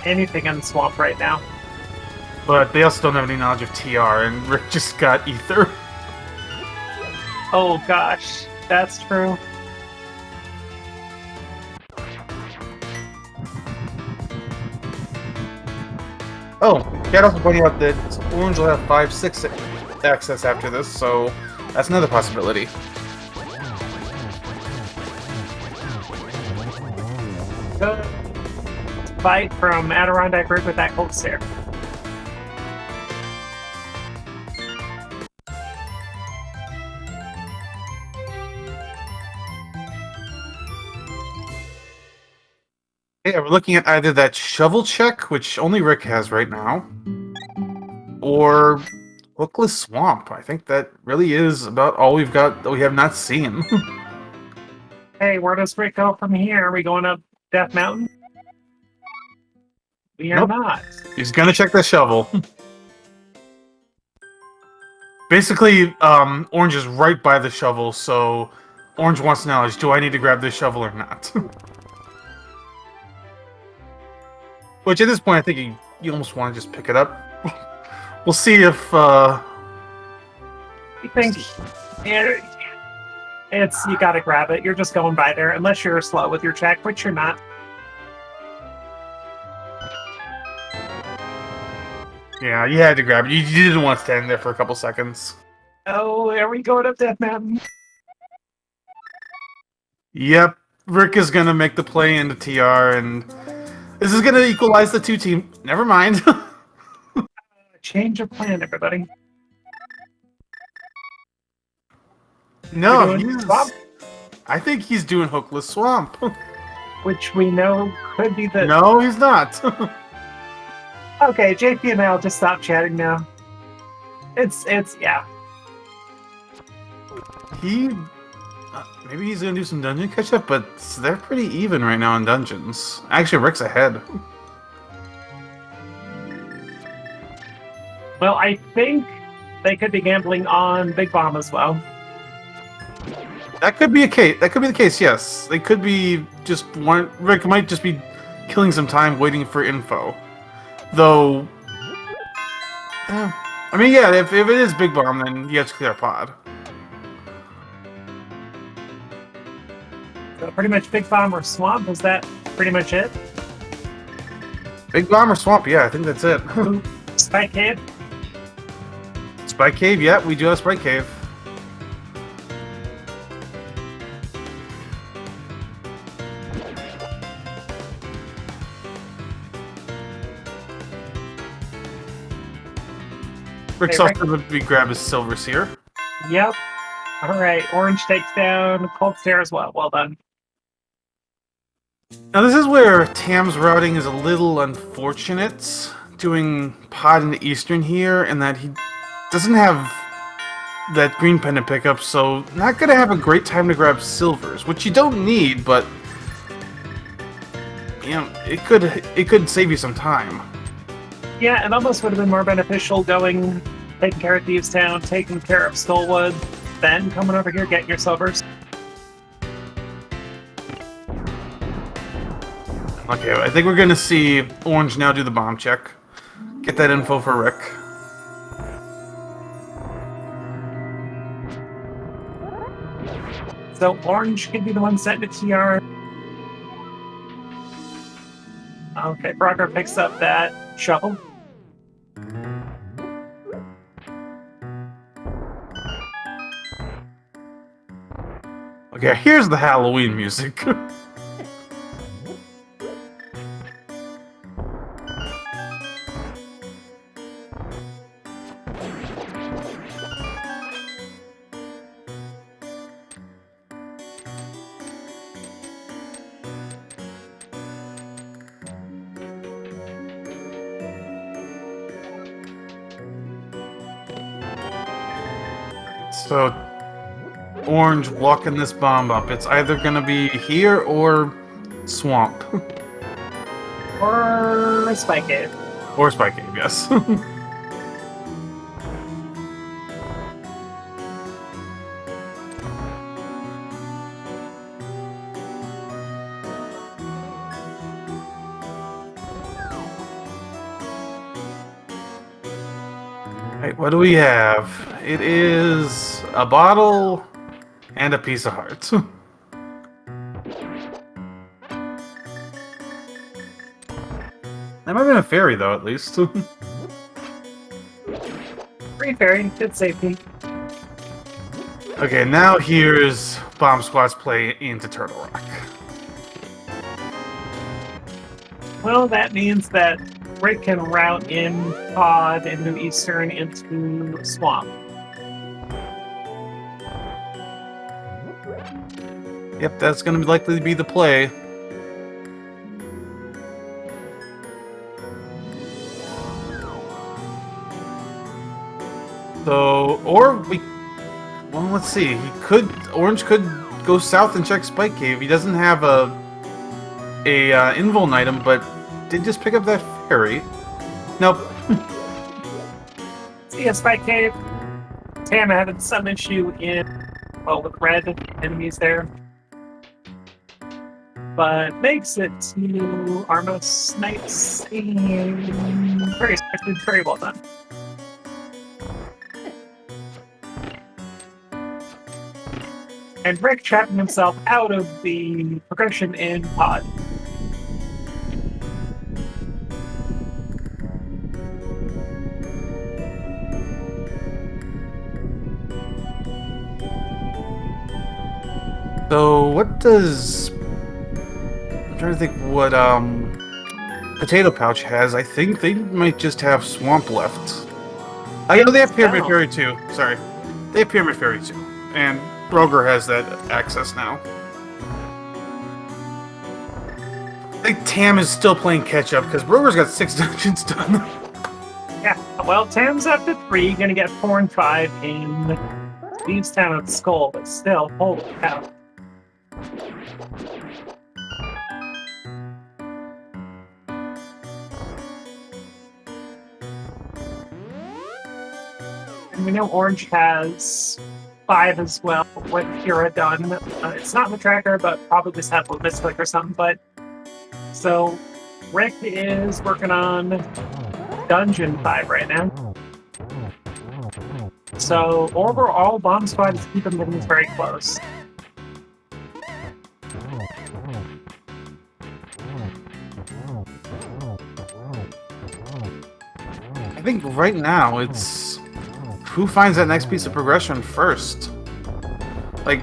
anything in the swamp right now. But they also don't have any knowledge of TR, and Rick just got Ether. Oh gosh, that's true. Oh, Cat also pointing out that Orange will have 5-6 access after this, so that's another possibility. Good fight from Adirondack Rick with that cold stare. Yeah, we're looking at either that shovel check, which only Rick has right now, or Hookless Swamp. I think that really is about all we've got that we have not seen. Hey, where does Rick go from here? Are we going up Death Mountain? We are not. He's gonna check the shovel. Basically, Orange is right by the shovel, so Orange wants knowledge. Do I need to grab this shovel or not? Which, at this point, I think you almost want to just pick it up. We'll see if, You think it's... You gotta grab it. You're just going by there, unless you're slow with your check, which you're not. Yeah, you had to grab it. You didn't want to stand there for a couple seconds. Oh, are we going up Death Mountain? Yep, Rick is gonna make the play into TR, and this is gonna equalize the two teams. Never mind. Change of plan, everybody. No, Swamp? I think he's doing Hookless Swamp. Which we know could be the... No, he's not. Okay, JP and I'll just stop chatting now. It's yeah. Maybe he's gonna do some dungeon catch up, but they're pretty even right now in dungeons. Actually, Rick's ahead. Well, I think they could be gambling on Big Bomb as well. That could be a case. That could be the case. Yes, they could be just one. Rick might just be killing some time waiting for info. Though, I mean, yeah, if it is Big Bomb, then you have to clear a pod. So pretty much Big Bomb or Swamp, is that pretty much it? Big Bomb or Swamp, yeah, I think that's it. Spike Cave? Spike Cave, yeah, we do have Spike Cave. Rick's also going to grab his Silver Seer. Yep. Alright, Orange takes down Cold Stare as well. Well done. Now this is where Tam's routing is a little unfortunate, doing pod into Eastern here, and that he doesn't have that green pendant pickup, so not gonna have a great time to grab silvers, which you don't need, but you know, it could save you some time. Yeah, it almost would have been more beneficial going, taking care of Thieves Town, taking care of Skullwood, then coming over here, getting your silvers. Okay, I think we're gonna see Orange now do the bomb check. Get that info for Rick. So Orange could be the one setting a TR. Okay, Brocker picks up that shovel. Okay, here's the Halloween music. So, Orange walking this bomb up. It's either gonna be here or Swamp. Or a Spike Cave. Or Spike Cave, yes. Right, what do we have? It is a bottle and a piece of heart. That might have been a fairy, though, at least. Free fairy, good safety. Okay, now here's Bomb Squad's play into Turtle Rock. Well, that means that Rick can route in Pod into Eastern into Swamp. Yep, that's going to likely be the play. So, or we... Well, let's see. Orange could go south and check Spike Cave. He doesn't have a invuln item, but did just pick up that fairy. Nope. See a Spike Cave. Tam had some issue with red enemies there. But makes it to Armos Knights. Very well done. And Rick trapping himself out of the progression in Pod. So, what does... I'm trying to think what Potatoepouch has. I think they might just have Swamp left. I know they have Pyramid Fairy too. Sorry. They have Pyramid Fairy too. And Broger has that access now. I think Tam is still playing catch up because Broger's got 6 dungeons done. Yeah, well, Tam's up to 3, gonna get 4 and 5 in Thieves Town and Skull, but still, holy cow. And we know Orange has 5 as well, with Kira done. It's not in the tracker, but probably just have a misclick or something. But so Rick is working on Dungeon 5 right now. So overall, Bomb Squad is keeping things very close. I think right now it's who finds that next piece of progression first. Like,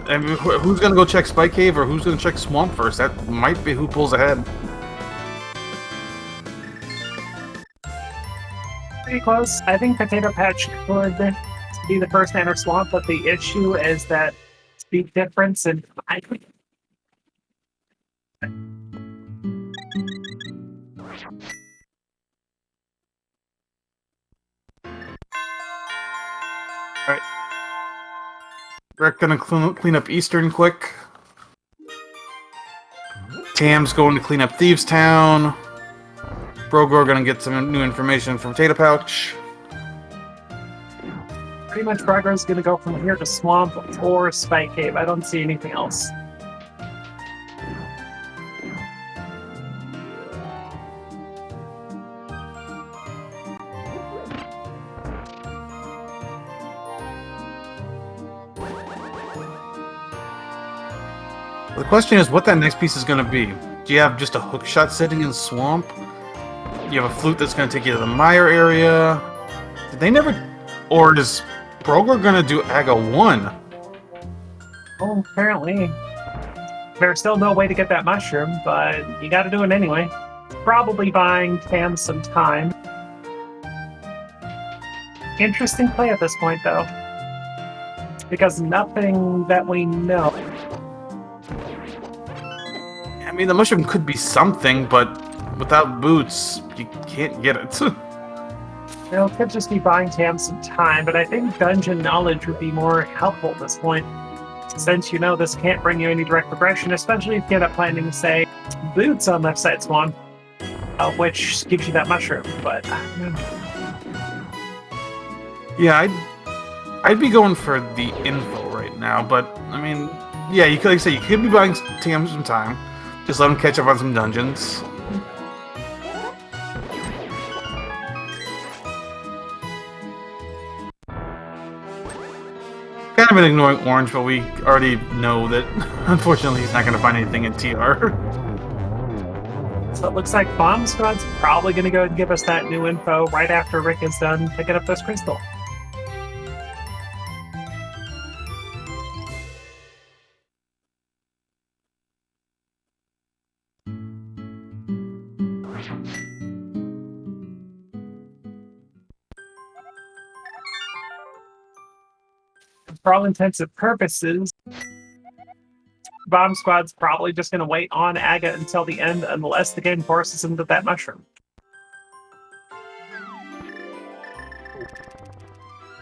I mean, who's gonna go check Spike Cave or who's gonna check Swamp first? That might be who pulls ahead. Pretty close. I think Potatoepouch could be the first to enter Swamp, but the issue is that speed difference, and I think Rick gonna clean up Eastern quick. Tam's going to clean up Thieves Town. Brogor gonna get some new information from Potatoepouch. Pretty much Brogor's gonna go from here to Swamp or Spike Cave. I don't see anything else. The question is what that next piece is going to be. Do you have just a hook shot sitting in Swamp? You have a flute that's going to take you to the Mire area? Did they never... Or is Broger going to do Aga 1? Oh, apparently. There's still no way to get that mushroom, but you gotta do it anyway. Probably buying Tam some time. Interesting play at this point, though. Because nothing that we know. I mean, the mushroom could be something, but without boots, you can't get it. It could just be buying Tam some time, but I think dungeon knowledge would be more helpful at this point. Since you know this can't bring you any direct progression, especially if you end up planning, say, boots on left side Swan, which gives you that mushroom, but I don't know. Yeah, I'd be going for the info right now, but, I mean, yeah, you could, like I say, you could be buying Tam some time. Just let him catch up on some dungeons. Kind of been ignoring Orange, but we already know that, unfortunately, he's not going to find anything in TR. So it looks like Bomb Squad's probably going to go and give us that new info right after Rick is done picking up this crystal. For all intents and purposes, Bomb Squad's probably just going to wait on Aga until the end unless the game forces him to that mushroom.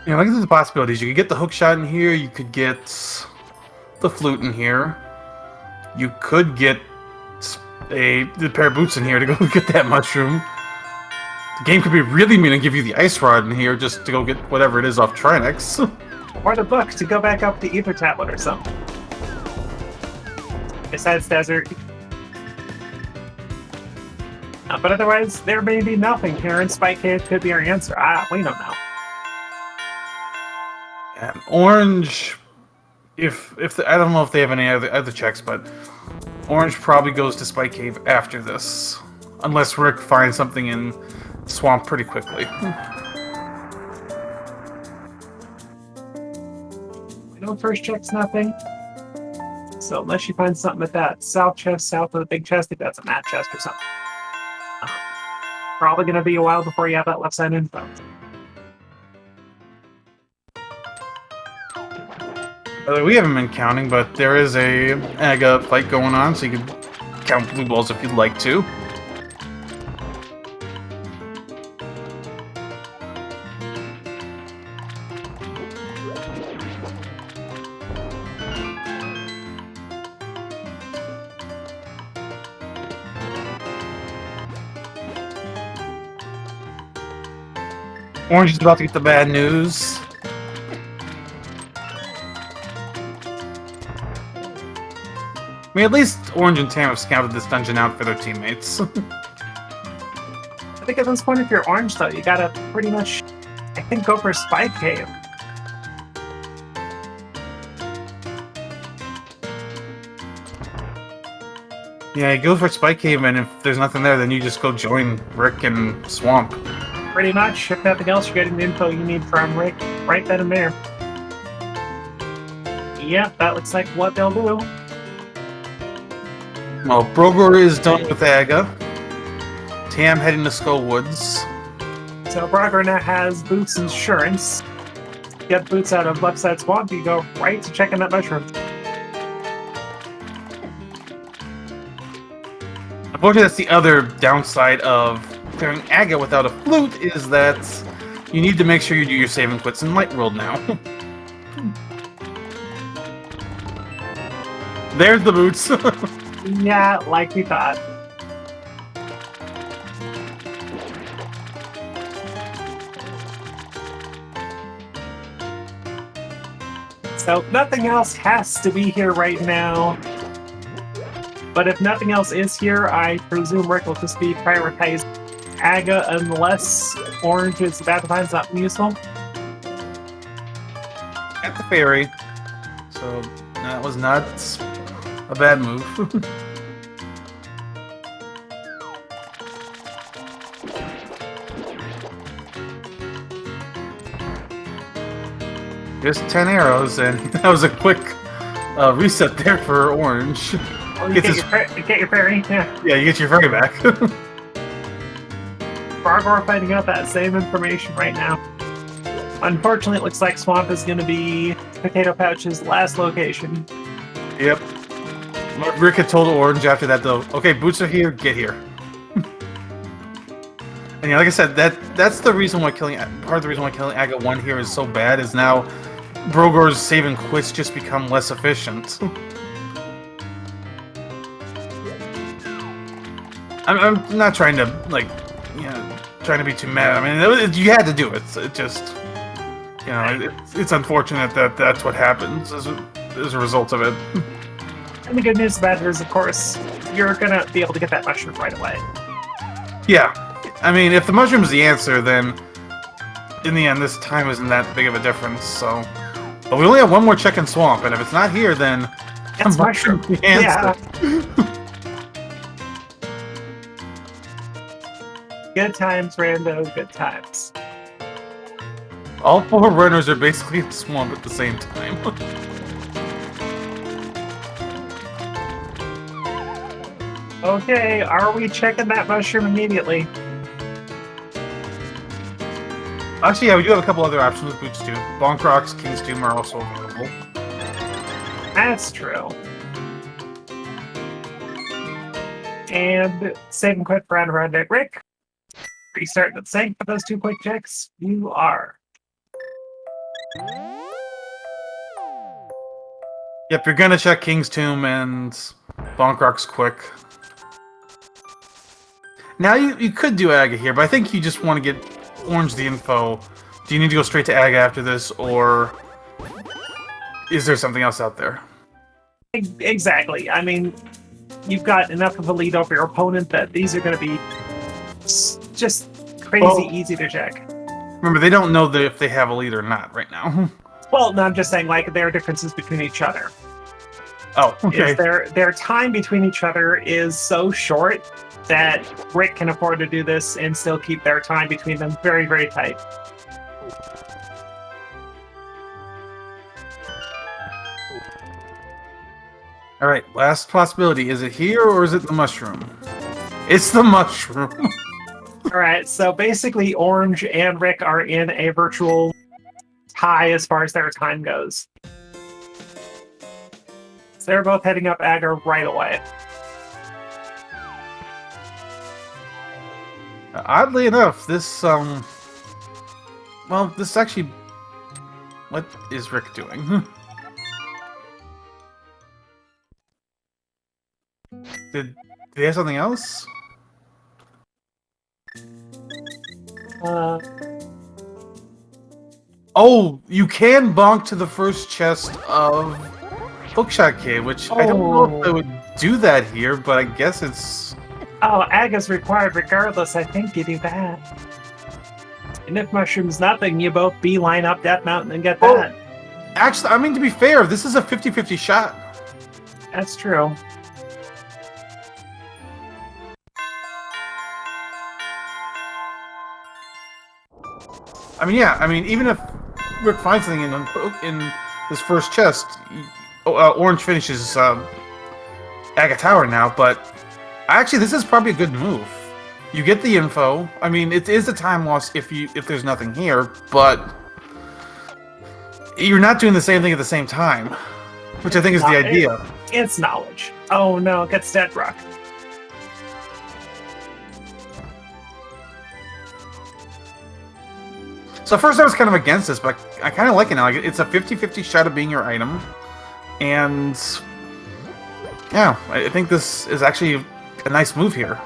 Yeah, I think there's possibilities. You could get the hook shot in here, you could get the flute in here, you could get a pair of boots in here to go get that mushroom. The game could be really mean and give you the ice rod in here just to go get whatever it is off Trinex. Or the book to go back up the Ether Tablet or something. Besides Desert. But otherwise, there may be nothing here, and Spike Cave could be our answer. We don't know. And Orange, I don't know if they have any other checks, but Orange probably goes to Spike Cave after this. Unless Rick finds something in Swamp pretty quickly. No first check's nothing. So unless you find something at that south chest, south of the big chest, if that's a mat chest or something. Probably going to be a while before you have that left side info. We haven't been counting, but there is a Aga fight going on, so you can count blue balls if you'd like to. Orange is about to get the bad news. I mean, at least Orange and Tam have scouted this dungeon out for their teammates. I think at this point, if you're Orange, though, you gotta pretty much, I think, go for Spike Cave. Yeah, you go for Spike Cave, and if there's nothing there, then you just go join Rick and Swamp. Pretty much, if nothing else, you're getting the info you need from Rick right then and there. Yep, that looks like what they'll do. Well, Brogor is done with Aga. Tam heading to Skullwoods. So Brogor now has Boots insurance. Get Boots out of left side Swamp, you go right to checking that mushroom. Unfortunately, that's the other downside of clearing Aga without a flute, is that you need to make sure you do your save and quits in Light World now. There's the boots. Yeah, like we thought. So nothing else has to be here right now. But if nothing else is here, I presume Rick will just be prioritized Aga unless Orange is about to find something useful. At the ferry. So that was not a bad move. Just 10 arrows, and that was a quick reset there for Orange. Well, you get your ferry, yeah. Yeah, you get your ferry back. Fargor finding out that same information right now. Unfortunately, it looks like Swamp is going to be Potatoepouch's last location. Yep. Rick had told Orange after that, though, okay, boots are here, get here. And yeah, like I said, that's the reason why part of the reason why killing Aga 1 here is so bad is now Brogor's save and quits just become less efficient. I'm not trying to, like, trying to be too mad. I mean, you had to do it. It just, it's unfortunate that that's what happens as a result of it. And the good news about it is, of course, you're going to be able to get that mushroom right away. Yeah. I mean, if the mushroom's the answer, then in the end, this time isn't that big of a difference, so... But we only have one more check in Swamp, and if it's not here, then... It's mushroom. The answer. Yeah. Good times, Rando, good times. All 4 runners are basically in Swamp at the same time. Okay, are we checking that mushroom immediately? Actually, yeah, we do have a couple other options with boots, too. Bonk Rocks, King's Tomb are also available. That's true. And save and quit for around it. Rick, are you starting to sync for those 2 quick checks? You are. Yep, you're gonna check King's Tomb and Bonk Rocks quick. Now, you could do Aga here, but I think you just want to get Orange the info. Do you need to go straight to Aga after this, or is there something else out there? Exactly. I mean, you've got enough of a lead over your opponent that these are going to be just crazy easy to check. Remember, they don't know if they have a lead or not right now. Well, no, I'm just saying, like, there are differences between each other. Oh, okay. Their time between each other is so short that Rick can afford to do this and still keep their time between them very, very tight. All right, last possibility. Is it here or is it the mushroom? It's the mushroom. All right, so basically Orange and Rick are in a virtual tie as far as their time goes. So they're both heading up Aga right away. Oddly enough, this, well, this actually... What is Rick doing? Did he have something else? Oh, you can bonk to the first chest of Hookshot Cave, which I don't know if I would do that here, but I guess it's... Oh, Aga's required regardless. I think you do that. And if Mushroom's nothing, you both beeline up Death Mountain and get that. Actually, I mean, to be fair, this is a 50-50 shot. That's true. I mean, yeah, I mean, even if Rick finds something in this first chest, Orange finishes Aga Tower now, but actually, this is probably a good move. You get the info. I mean, it is a time loss if there's nothing here, but you're not doing the same thing at the same time, which I think is the idea. It's knowledge. Oh no, it gets Dead Rock. So first I was kind of against this, but I kind of like it now. Like, it's a 50-50 shot of being your item, and Yeah, I think this is actually a nice move here.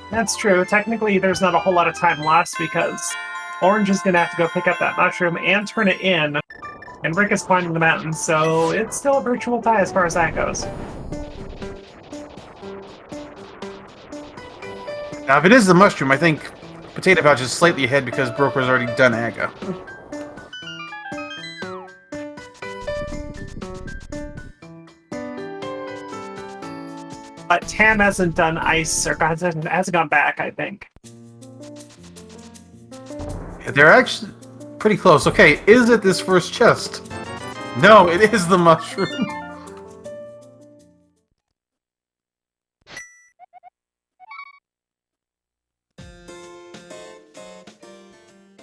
That's true. Technically, there's not a whole lot of time lost because Orange is going to have to go pick up that mushroom and turn it in, and Rick is climbing the mountain, so it's still a virtual tie as far as that goes. Now, if it is the mushroom, I think Potatoepouch is slightly ahead because Broker's already done Aga. But Tam hasn't done ice, or hasn't gone back, I think. Yeah, they're actually pretty close. Okay, is it this first chest? No, it is the mushroom.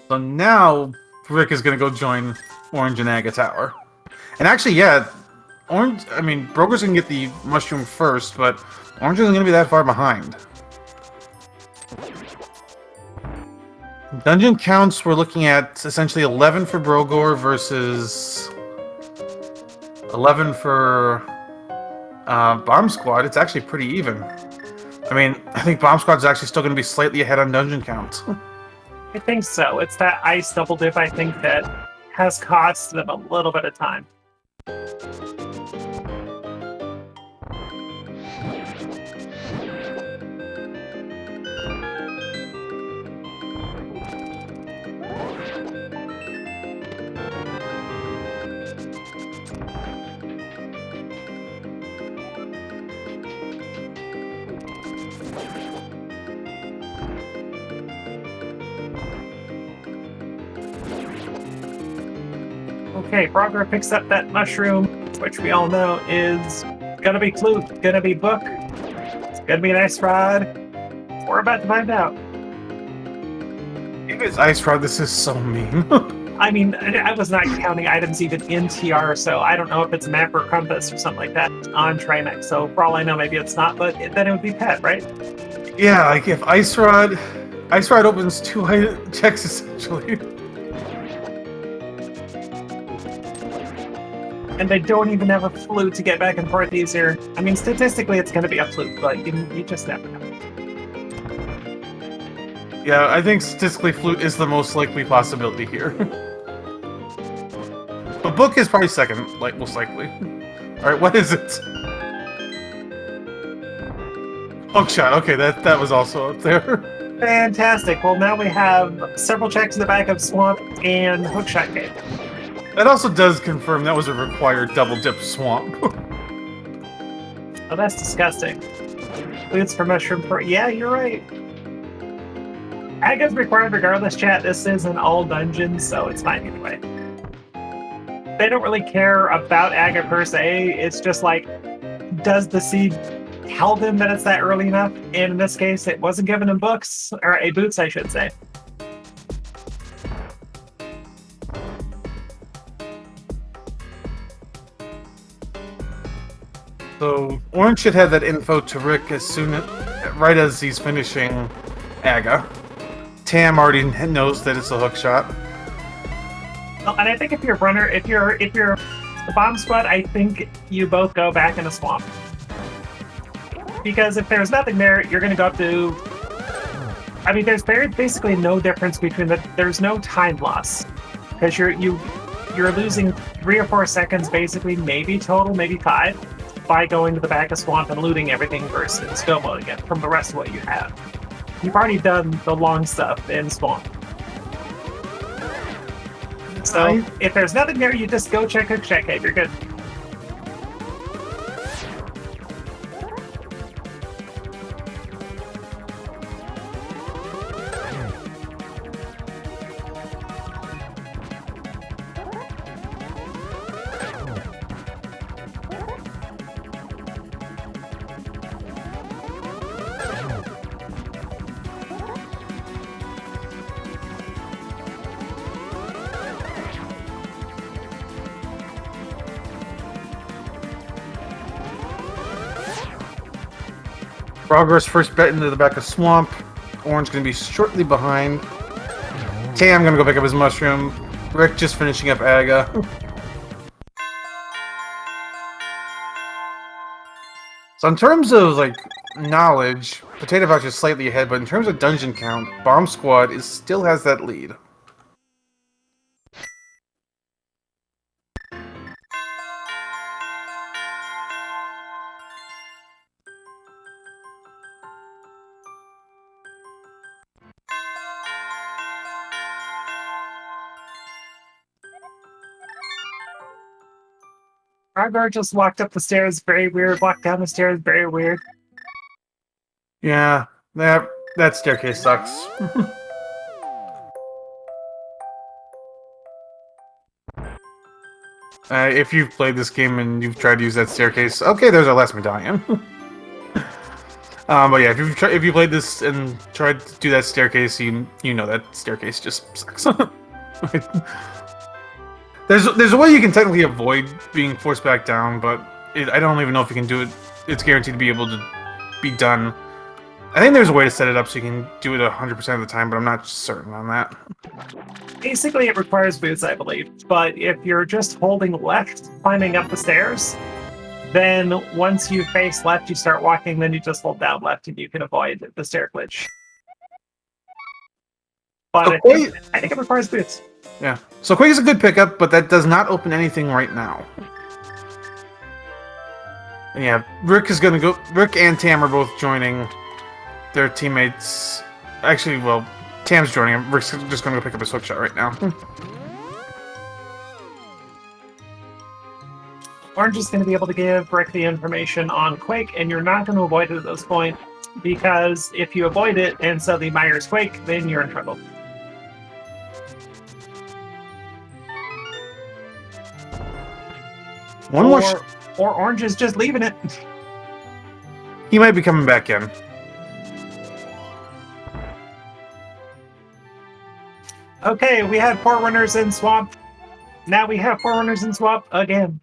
So now Rick is going to go join Orange and Aga Tower. And actually, yeah, Broker's going to get the mushroom first, but Orange isn't going to be that far behind. Dungeon counts, we're looking at essentially 11 for Brogor versus 11 for Bomb Squad. It's actually pretty even. I mean, I think Bomb Squad's actually still going to be slightly ahead on dungeon counts. I think so. It's that ice double dip, I think, that has cost them a little bit of time. Okay, Brogger picks up that mushroom, which we all know is gonna be Flute, gonna be Book, it's gonna be an Ice Rod. We're about to find out. If it's Ice Rod, this is so mean. I mean, I was not counting items even in TR, so I don't know if it's a map or compass or something like that on Trimax. So for all I know, maybe it's not, but then it would be Pet, right? Yeah, like if Ice Rod opens 2 checks essentially. And they don't even have a Flute to get back and forth easier. I mean, statistically, it's going to be a Flute, but you just never know. Yeah, I think statistically Flute is the most likely possibility here. But Book is probably second, most likely. Alright, what is it? Hookshot, okay, that was also up there. Fantastic. Well, now we have several checks in the back of Swamp and Hookshot Cave. That also does confirm that was a required double dip swamp. Oh, that's disgusting. Boots for mushroom for... Yeah, you're right. Aga's required regardless, chat. This is an all dungeon, so it's fine anyway. They don't really care about Aga per se. It's just like, does the seed tell them that it's that early enough? And in this case, it wasn't given in books, or a boots, I should say. So Orange should have that info to Rick right as he's finishing Aga. Tam already knows that it's a hook shot. Well, and I think if you're runner, if you're the Bomb Squad, I think you both go back in a swamp. Because if there's nothing there, you're going to go up to... I mean, there's basically no difference between there's no time loss. Because you're losing 3 or 4 seconds, basically, maybe total, maybe 5, by going to the back of Swamp and looting everything versus go mode again from the rest of what you have. You've already done the long stuff in Swamp. So, if there's nothing there, you just go check Hookshot Cave, you're good. Progress first bet into the back of Swamp. Orange going to be shortly behind. Tam going to go pick up his mushroom. Rick just finishing up Aga. So in terms of like knowledge, Potatoepouch is slightly ahead, but in terms of dungeon count, Bomb Squad still has that lead. Rygar just walked up the stairs, very weird. Walked down the stairs, very weird. Yeah, that staircase sucks. If you've played this game and you've tried to use that staircase, okay, there's our last medallion. But yeah, if you played this and tried to do that staircase, you know that staircase just sucks. There's a way you can technically avoid being forced back down, but I don't even know if you can do it. It's guaranteed to be able to be done. I think there's a way to set it up so you can do it 100% of the time, but I'm not certain on that. Basically, it requires boots, I believe. But if you're just holding left, climbing up the stairs, then once you face left, you start walking, then you just hold down left and you can avoid the stair glitch. But Okay. I think it requires boots. Yeah. So Quake is a good pickup, but that does not open anything right now. And yeah, Rick is gonna go. Rick and Tam are both joining their teammates. Actually, well, Tam's joining him. Rick's just gonna go pick up his hookshot right now. Orange is going to be able to give Rick the information on Quake, and you're not going to avoid it at this point, because if you avoid it and suddenly Myers Quake, then you're in trouble. Or Orange is just leaving it. He might be coming back in. Okay, we had Forerunners in Swamp. Now we have Forerunners in Swamp again.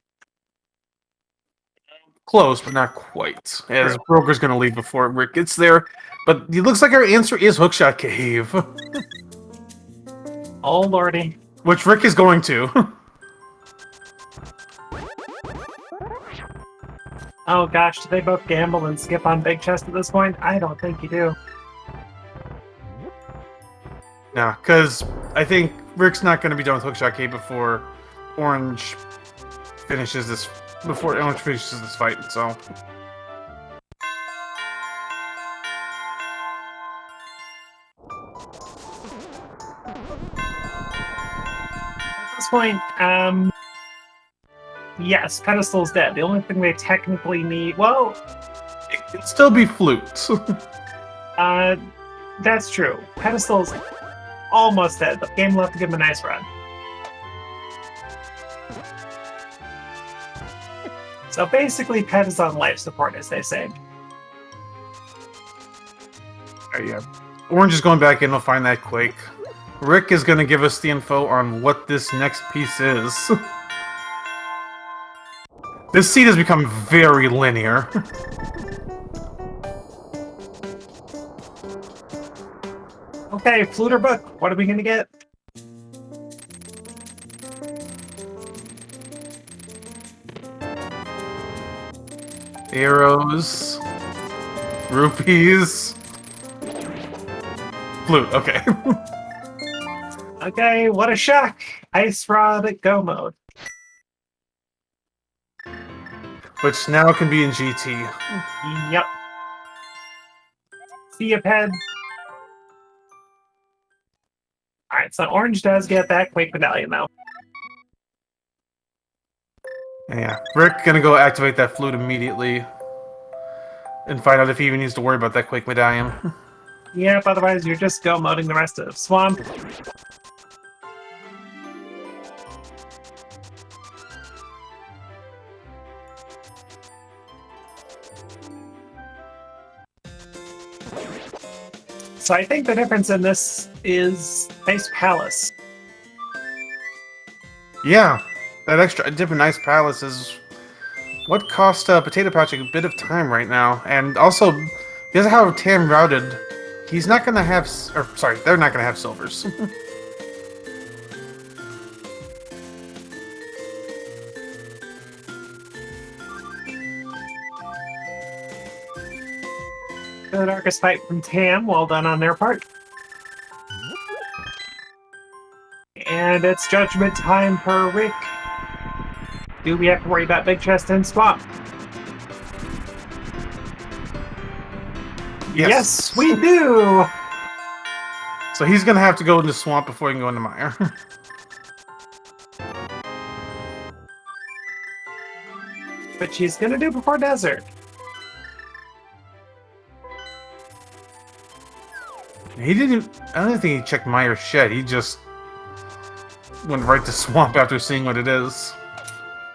Close, but not quite. As Broker's going to leave before Rick gets there. But it looks like our answer is Hookshot Cave. Oh, lordy. Which Rick is going to. Oh gosh, do they both gamble and skip on Big Chest at this point? I don't think you do. Nah, because I think Rick's not going to be done with Hookshot Cave before Orange finishes this fight, so. At this point, yes, Pedestal's dead. The only thing they technically need, well, It can still be Flute. that's true. Pedestal's almost dead, but game will have to give him a nice run. So basically, Pet is on life support, as they say. Yeah. Orange is going back in to find that Quake. Rick is going to give us the info on what this next piece is. This scene has become very linear. Okay, Flute or Book, what are we going to get? Arrows. Rupees. Flute, okay. Okay, what a shock! Ice Rod Go mode. Which now can be in GT. Yep. See ya, Ped. Alright, so Orange does get that Quake Medallion, though. Yeah, Rick gonna go activate that Flute immediately. And find out if he even needs to worry about that Quake Medallion. Yep, otherwise you're just Go moding the rest of Swamp. So I think the difference in this is Ice Palace. Yeah, that extra different Ice Palace is what cost Potatoepouch a bit of time right now. And also, because of how Tam routed, he's not gonna have, they're not gonna have silvers. the darkest fight from Tam. Well done on their part. And it's judgment time for Rick. Do we have to worry about Big Chest and Swamp? Yes, we do! So he's going to have to go into Swamp before he can go into Mire. Which he's going to do before Desert. He didn't... I don't think he checked Mire's shed. He just went right to Swamp after seeing what it is.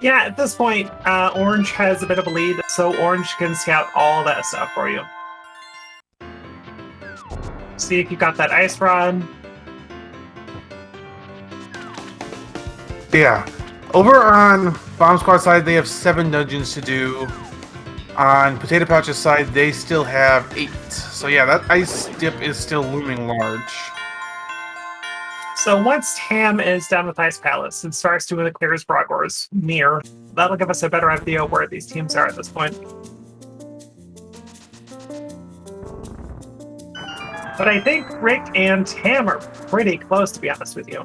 Yeah, at this point, Orange has a bit of a lead, so Orange can scout all that stuff for you. See if you got that ice rod. Yeah. Over on Bomb Squad side, they have 7 dungeons to do. On Potatoepouch's side, they still have 8. So yeah, that ice dip is still looming large. So once Tam is done with Ice Palace and starts doing the Clear's Brogor's mirror, that'll give us a better idea where these teams are at this point. But I think Rick and Tam are pretty close, to be honest with you.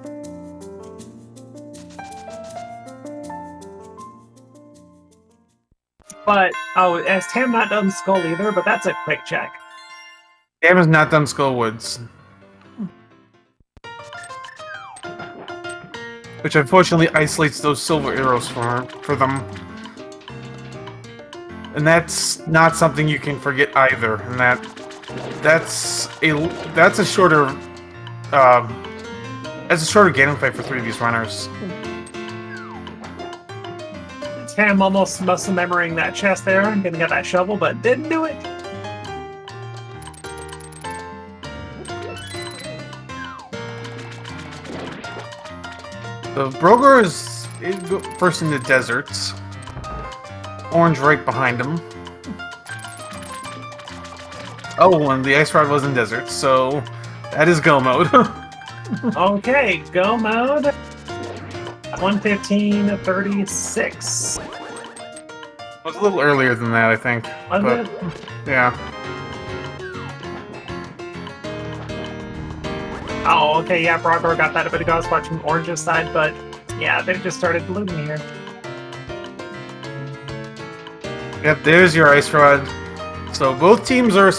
But, oh, has Tam not done Skull either? But that's a quick check. Tam has not done Skullwoods. Which unfortunately isolates those silver arrows for them. And that's not something you can forget either. And that's a shorter gaming fight for 3 of these runners. Tam almost muscle memorying that chest there and gonna get that shovel, but didn't do it. The Brogor is first in the deserts. Orange right behind him. Oh, and the ice rod was in desert, so that is go mode. Okay, go mode. 1:15:36. It was a little earlier than that, I think. Was it? Yeah. Oh, okay, yeah, Brogor got that a bit ago. I was watching Orange's side, but yeah, they just started looting here. Yep, there's your ice rod. So both teams are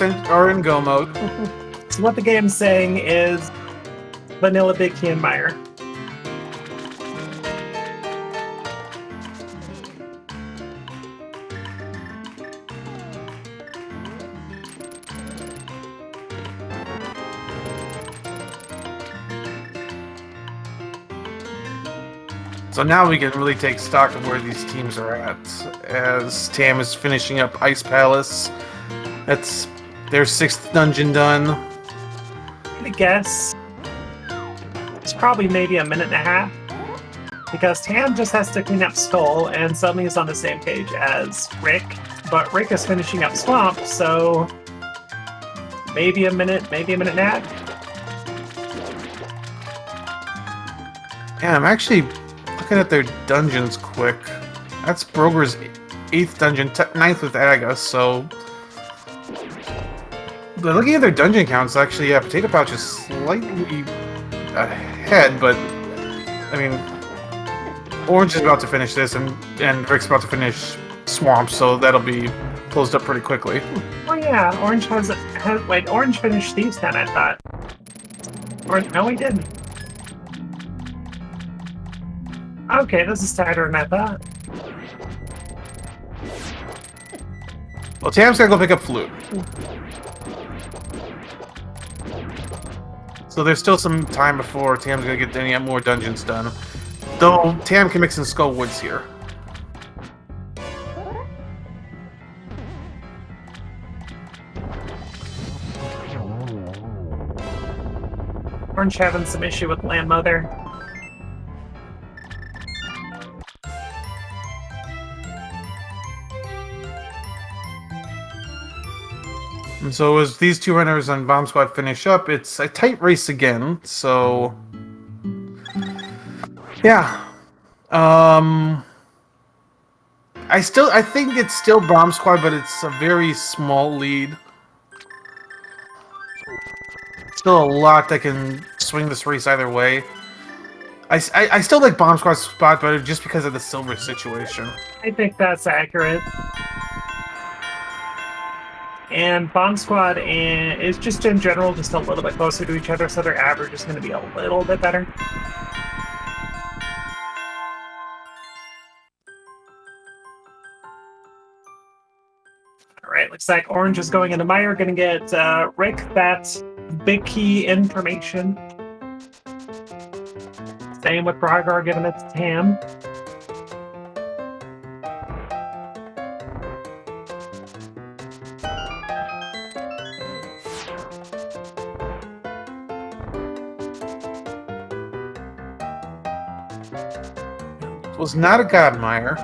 in go mode. So what the game's saying is Vanilla Big Key and Mire. So now we can really take stock of where these teams are at. As Tam is finishing up Ice Palace. That's their 6th dungeon done. I guess it's probably maybe a minute and a half. Because Tam just has to clean up Skull and suddenly is on the same page as Rick. But Rick is finishing up Swamp, so maybe a minute and a half. Yeah, I'm actually looking at their dungeons quick. That's Brogor's 8th dungeon, 9th with Aga, so... But looking at their dungeon counts, actually, yeah, Potatoepouch is slightly ahead, but... I mean... Orange is about to finish this, and Rick's about to finish Swamp, so that'll be closed up pretty quickly. Oh yeah, Orange has wait, Orange finished Thieves' Den, I thought. Or, no, he didn't. Okay, this is tighter than I thought. Well, Tam's gotta go pick up Flute. So there's still some time before Tam's gonna get any more dungeons done. Though Tam can mix in Skullwoods here. Orange having some issue with Landmother. And so as these 2 runners on Bomb Squad finish up, it's a tight race again, so... Yeah. I think it's still Bomb Squad, but it's a very small lead. Still a lot that can swing this race either way. I still like Bomb Squad's spot better just because of the silver situation. I think that's accurate. And Bomb Squad is just in general just a little bit closer to each other, so their average is going to be a little bit better. All right, looks like Orange is going into Meyer, going to get Rick that big key information. Same with Bragar, giving it to Tam. It was not a Godmire.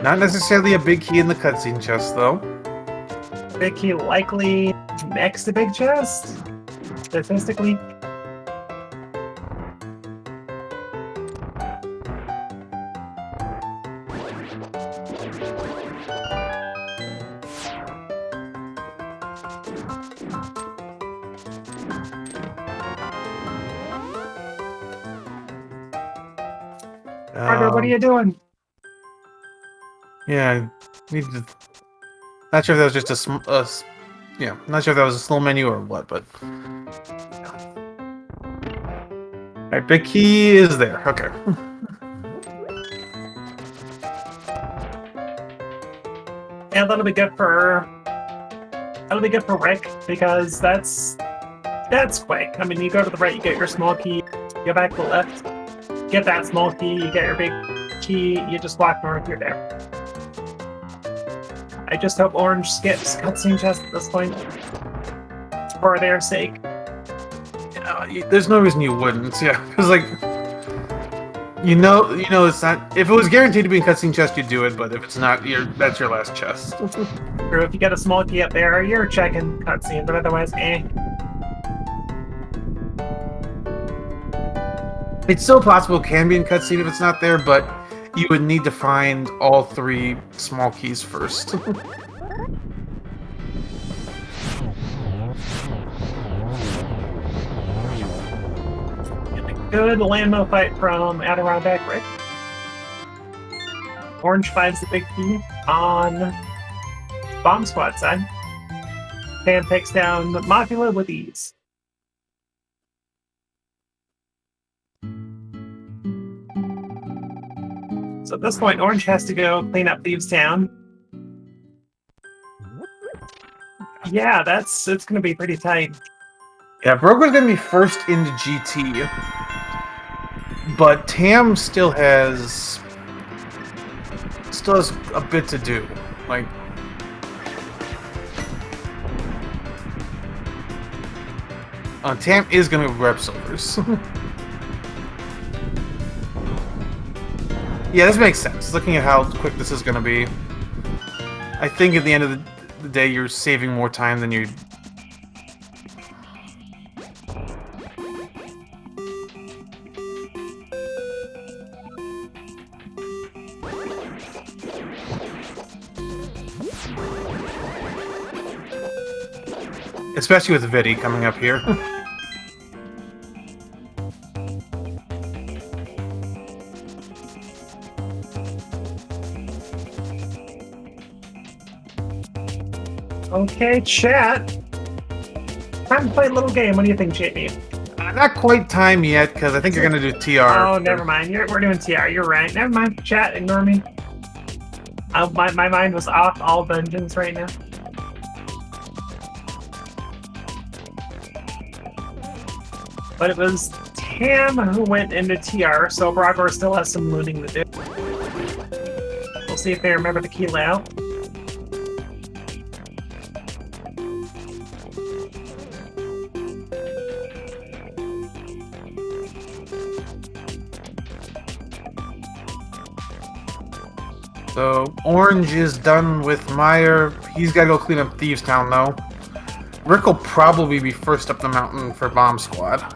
Not necessarily a big key in the cutscene chest, though. Big key likely next to big chest, statistically. Carter, what are you doing? Yeah, need to. Not sure if that was just yeah, not sure if that was a slow menu or what, but. Alright, big key is there. Okay. And that'll be good for Rick because that's quick. I mean, you go to the right, you get your small key, you go back to the left, get that small key, you get your big key, you just walk north, you're there. I just hope Orange skips cutscene chest at this point for their sake. There's no reason you wouldn't, yeah, because like, you know, it's not. If it was guaranteed to be in cutscene chest, you'd do it. But if it's not, that's your last chest. Or if you get a small key up there, you're checking cutscene, but otherwise, eh. It's still possible it can be in cutscene if it's not there, but you would need to find all 3 small keys first. Good landmo fight from Adirondack Rick. Orange finds the big key on Bomb Squad side. Tam takes down Mafula with ease. So at this point, Orange has to go clean up Thieves Town. Yeah, it's going to be pretty tight. Yeah, Broker's gonna be first into GT, but Tam still has a bit to do. Like, Tam is gonna grab silvers. Yeah, this makes sense. Looking at how quick this is gonna be, I think at the end of the day, you're saving more time than you. Especially with Vidi coming up here. Okay, chat. Time to play a little game. What do you think, JB? Not quite time yet, because I think you're going to do TR. Oh, never mind. We're doing TR. You're right. Never mind. Chat, ignore me. My mind was off all dungeons right now. But it was Tam who went into TR, so Bragor still has some looting to do. We'll see if they remember the key layout. So, Orange is done with Meyer. He's got to go clean up Thieves Town, though. Rick will probably be first up the mountain for Bomb Squad.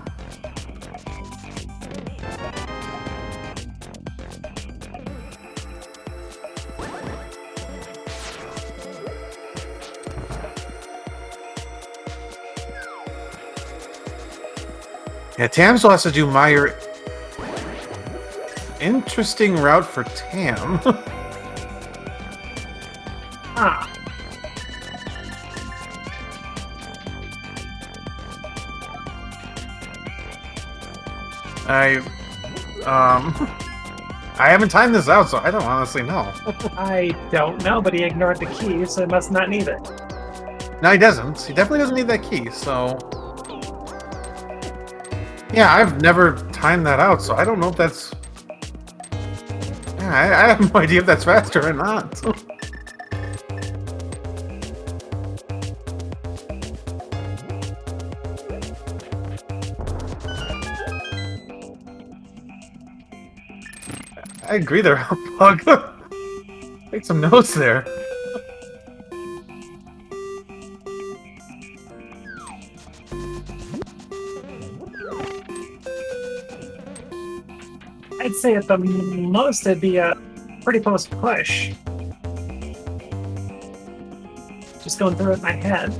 Yeah, Tam still has to do Meyer. Interesting route for Tam. Ah. I haven't timed this out, so I don't honestly know. I don't know, but he ignored the key, so he must not need it. No, he doesn't. He definitely doesn't need that key, so... Yeah, I've never timed that out, so I don't know if that's... Yeah, I have no idea if that's faster or not. I agree there, Bug. Take some notes there. I'd say at the most it'd be a pretty close push. Just going through it in my head.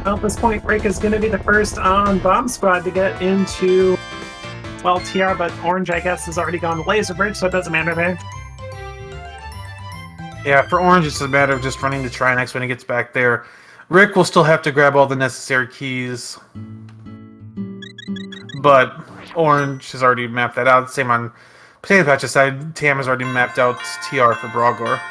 Well, at this point, Rick is going to be the first on Bomb Squad to get into, well, TR, but Orange, I guess, has already gone to Laser Bridge, so it doesn't matter there. Yeah, for Orange, it's a matter of just running to Trinex when he gets back there. Rick will still have to grab all the necessary keys. But Orange has already mapped that out. Same on Potatoepouch's side. Tam has already mapped out TR for Brogor.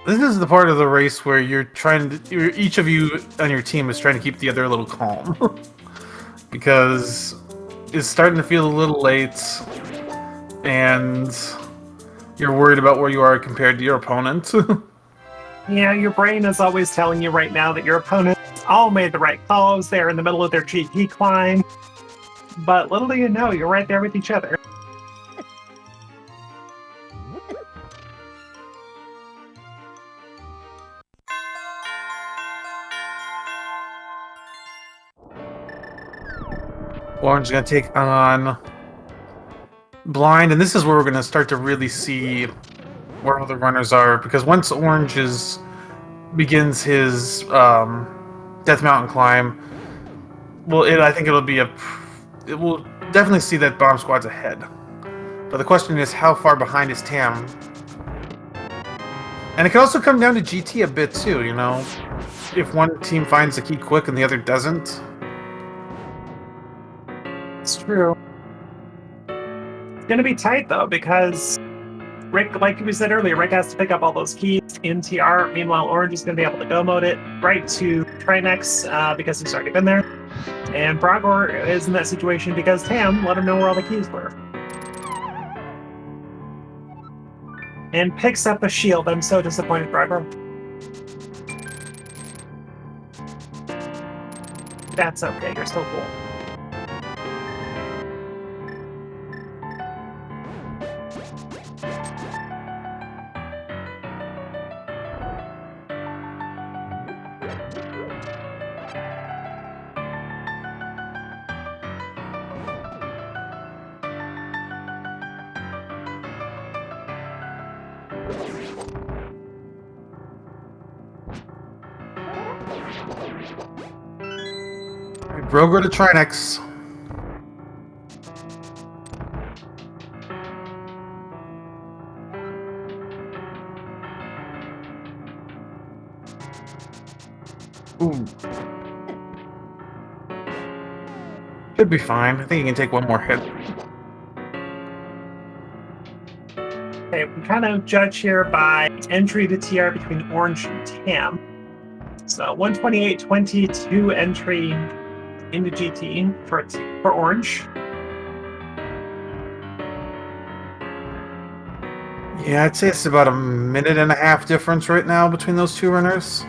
This is the part of the race where you're trying to... each of you on your team is trying to keep the other a little calm. Because it's starting to feel a little late, and you're worried about where you are compared to your opponent. Yeah, your brain is always telling you right now that your opponents all made the right calls. They're in the middle of their GP climb. But little do you know, you're right there with each other. Orange is going to take on Blind, and this is where we're going to start to really see where all the runners are, because once Orange begins his Death Mountain climb, well, I think it will definitely see that Bomb Squad's ahead. But the question is, how far behind is Tam? And it can also come down to GT a bit too, you know? If one team finds the key quick and the other doesn't. It's true. It's going to be tight, though, because Rick, like we said earlier, Rick has to pick up all those keys in TR. Meanwhile, Orange is going to be able to go mode it right to Trinex because he's already been there. And Brogor is in that situation because Tam let him know where all the keys were. And picks up a shield. I'm so disappointed, Brogor. That's okay, you're still cool. Brogo to Trinex. Ooh. Should be fine. I think he can take one more hit. Okay, we kind of judge here by entry to TR between Orange and Tam. So 128.22 entry into GT for Orange. Yeah, I'd say it's about a minute and a half difference right now between those two runners.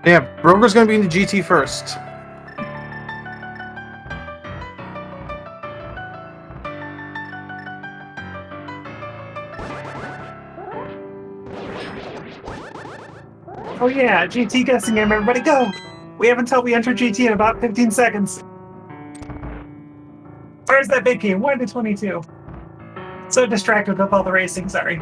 Yeah, Broker's going to be in the GT first. Oh yeah, GT guessing game, everybody go! We have until we enter GT in about 15 seconds. Where's that big key? 1 to 22. So distracted with all the racing, sorry.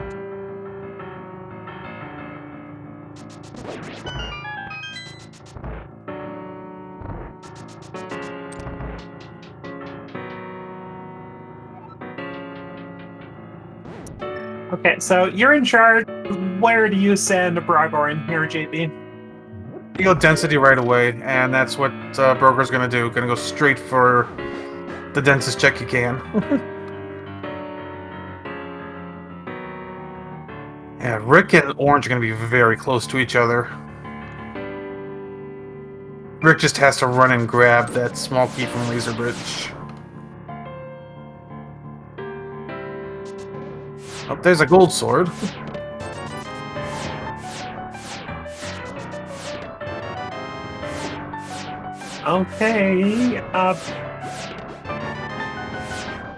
Okay, so you're in charge. Where do you send Brogor in here, JB? You go density right away, and that's what Broker's going to do. Going to go straight for the densest check you can. Yeah, Rick and Orange are going to be very close to each other. Rick just has to run and grab that small key from Laser Bridge. Oh, there's a gold sword. Okay,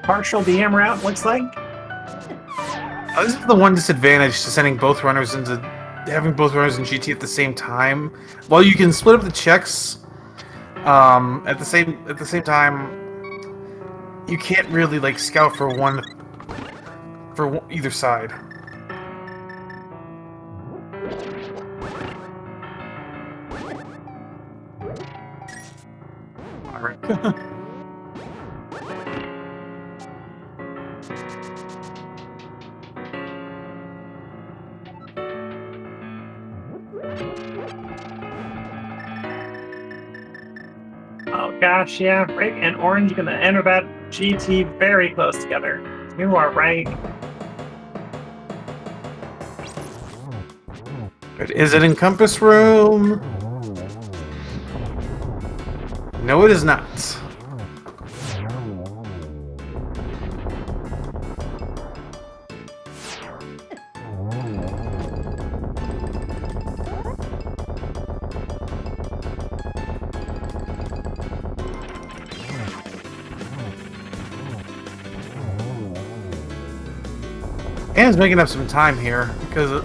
partial DM route, looks like. This is the one disadvantage to sending both runners into having both runners in GT at the same time. While you can split up the checks, at the same time, you can't really like scout for either side. All right. Oh gosh, yeah, Rick and Orange are gonna enter that GT very close together. You are right. But is it in Compass Room? No, it is not. Anna's making up some time here because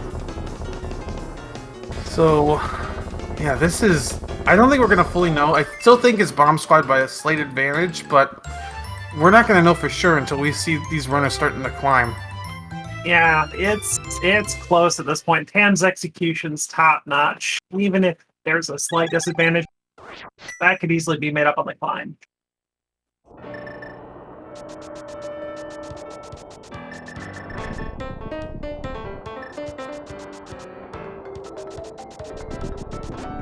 yeah, this is. I don't think we're gonna fully know. I still think it's Bomb Squad by a slight advantage, but we're not gonna know for sure until we see these runners starting to climb. Yeah, it's close at this point. Tam's execution's top notch. Even if there's a slight disadvantage, that could easily be made up on the climb.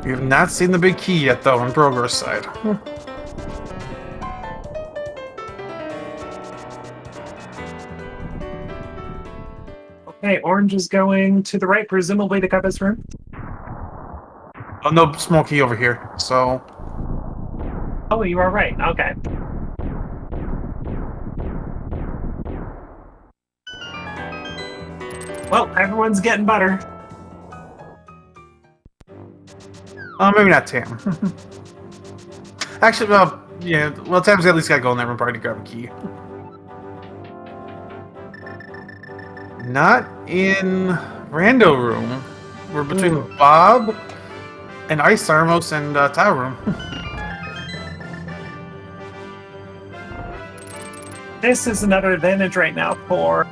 We have not seen the big key yet, though, on Broger's side. Okay, Orange is going to the right, presumably to Compass Room. Oh, no small key over here, so... Oh, you are right. Okay. Well, everyone's getting better. Maybe not Tam. Actually, well, yeah, well, Tam's at least got to go in that room party to grab a key. Not in Rando Room. We're between Bob and Ice Armos and Tile Room. This is another advantage right now for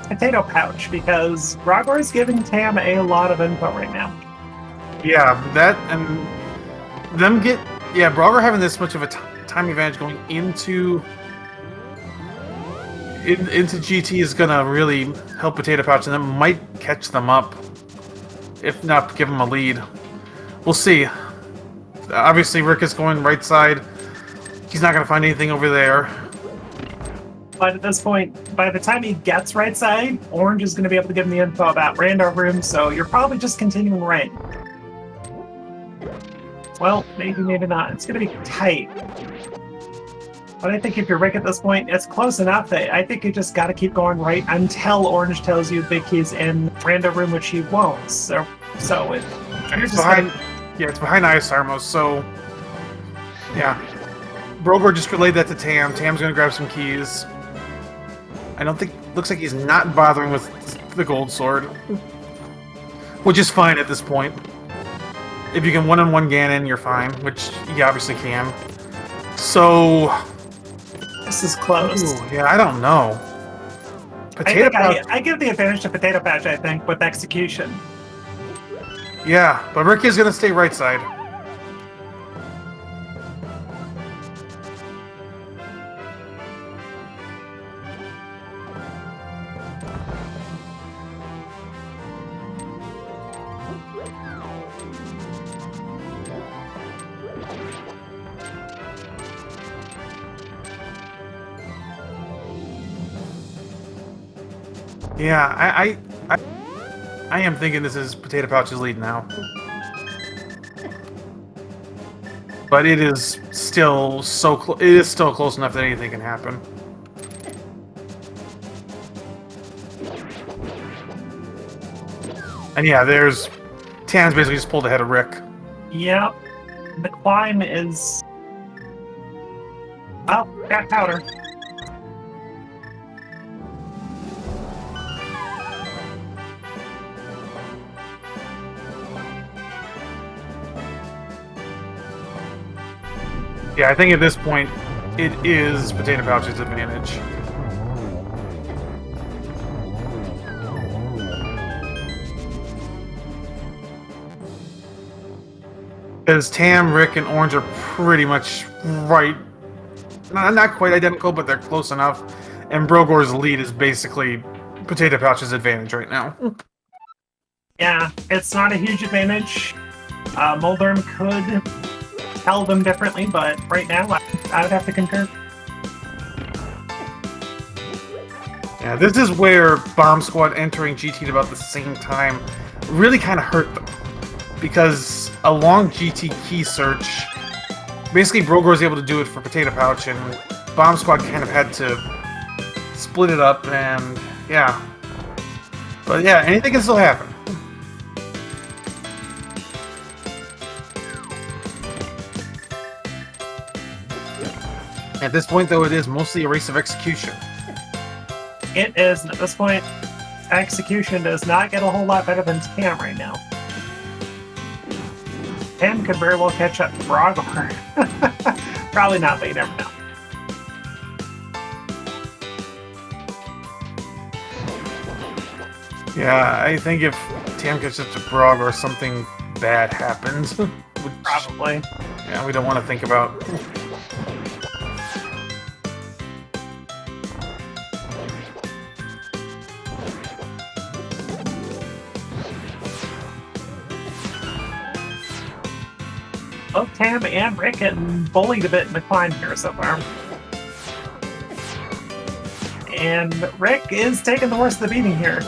Potatoepouch because Rogor is giving Tam a lot of info right now. Yeah, that and them get... Yeah, Brogger having this much of a time advantage going into GT is going to really help Potatoepouch, and that might catch them up. if not give him a lead. We'll see. Obviously, Rick is going right side. He's not going to find anything over there. But at this point, by the time he gets right side, Orange is going to be able to give him the info about Randolph Room, so you're probably just continuing right. Well, maybe, maybe not. It's going to be tight. But I think if you're Rick at this point, it's close enough that I think you just got to keep going right until Orange tells you Big Key's in Random Room, which he won't. So it, you're It's just behind. gonna, Yeah, it's behind Iosarmos. So yeah, Brogor just relayed that to Tam. Tam's gonna grab some keys. I don't think. Looks like he's not bothering with the gold sword, which is fine at this point. If you can one-on-one Ganon, you're fine, which you obviously can. So this is close. ooh, yeah, I don't know. I give the advantage to Potatoepouch, I think, with execution. Yeah, but Rick is gonna stay right side. Yeah, I am thinking this is Potatoepouch's lead now. But it is still so close. It is still close enough that anything can happen. And yeah, there's Tam's basically just pulled ahead of Rick. Yep. The climb is... Oh, got powder. Yeah, I think at this point, it is Potatoepouch's advantage. Because Tam, Rick, and Orange are pretty much right. Not quite identical, but they're close enough. And Brogor's lead is basically Potatoepouch's advantage right now. Yeah, it's not a huge advantage. Mulderm could tell them differently, but right now, I would have to concur. Yeah, this is where Bomb Squad entering GT at about the same time really kind of hurt them. Because a long GT key search, basically Brogor was able to do it for Potatoepouch, and Bomb Squad kind of had to split it up, and yeah. But yeah, anything can still happen. At this point, though, it is mostly a race of execution. It is, and at this point, execution does not get a whole lot better than Tam right now. Tam could very well catch up to Brogor. Probably not, but you never know. Yeah, I think if Tam catches up to Brogor, something bad happens. Which, Probably. yeah, we don't want to think about. Both Tam and Rick getting bullied a bit in the climb here so far. And Rick is taking the worst of the beating here.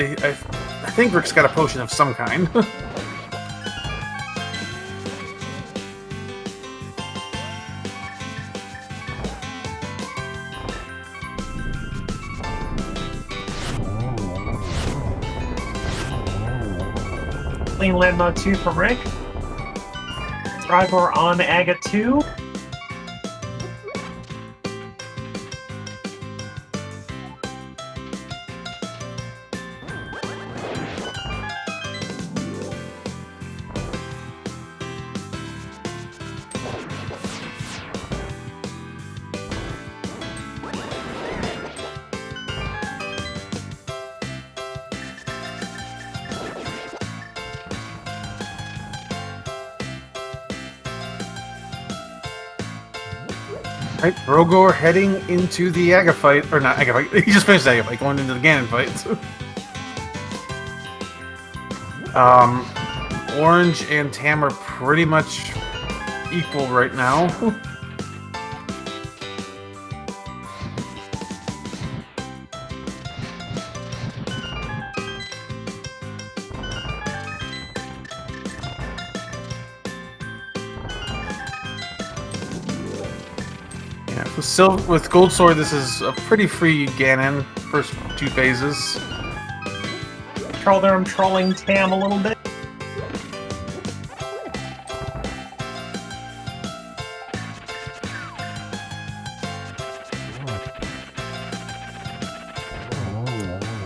I think Rick's got a potion of some kind. Clean land mode 2 from Rick. Brogor on Agate 2. Right, Rogor heading into the Aga fight, or not Aga fight. He just finished the Aga fight, going into the Ganon fight. Orange and Tam are pretty much equal right now. With Gold Sword, this is a pretty free Ganon, first 2 phases. I'm trolling Tam a little bit.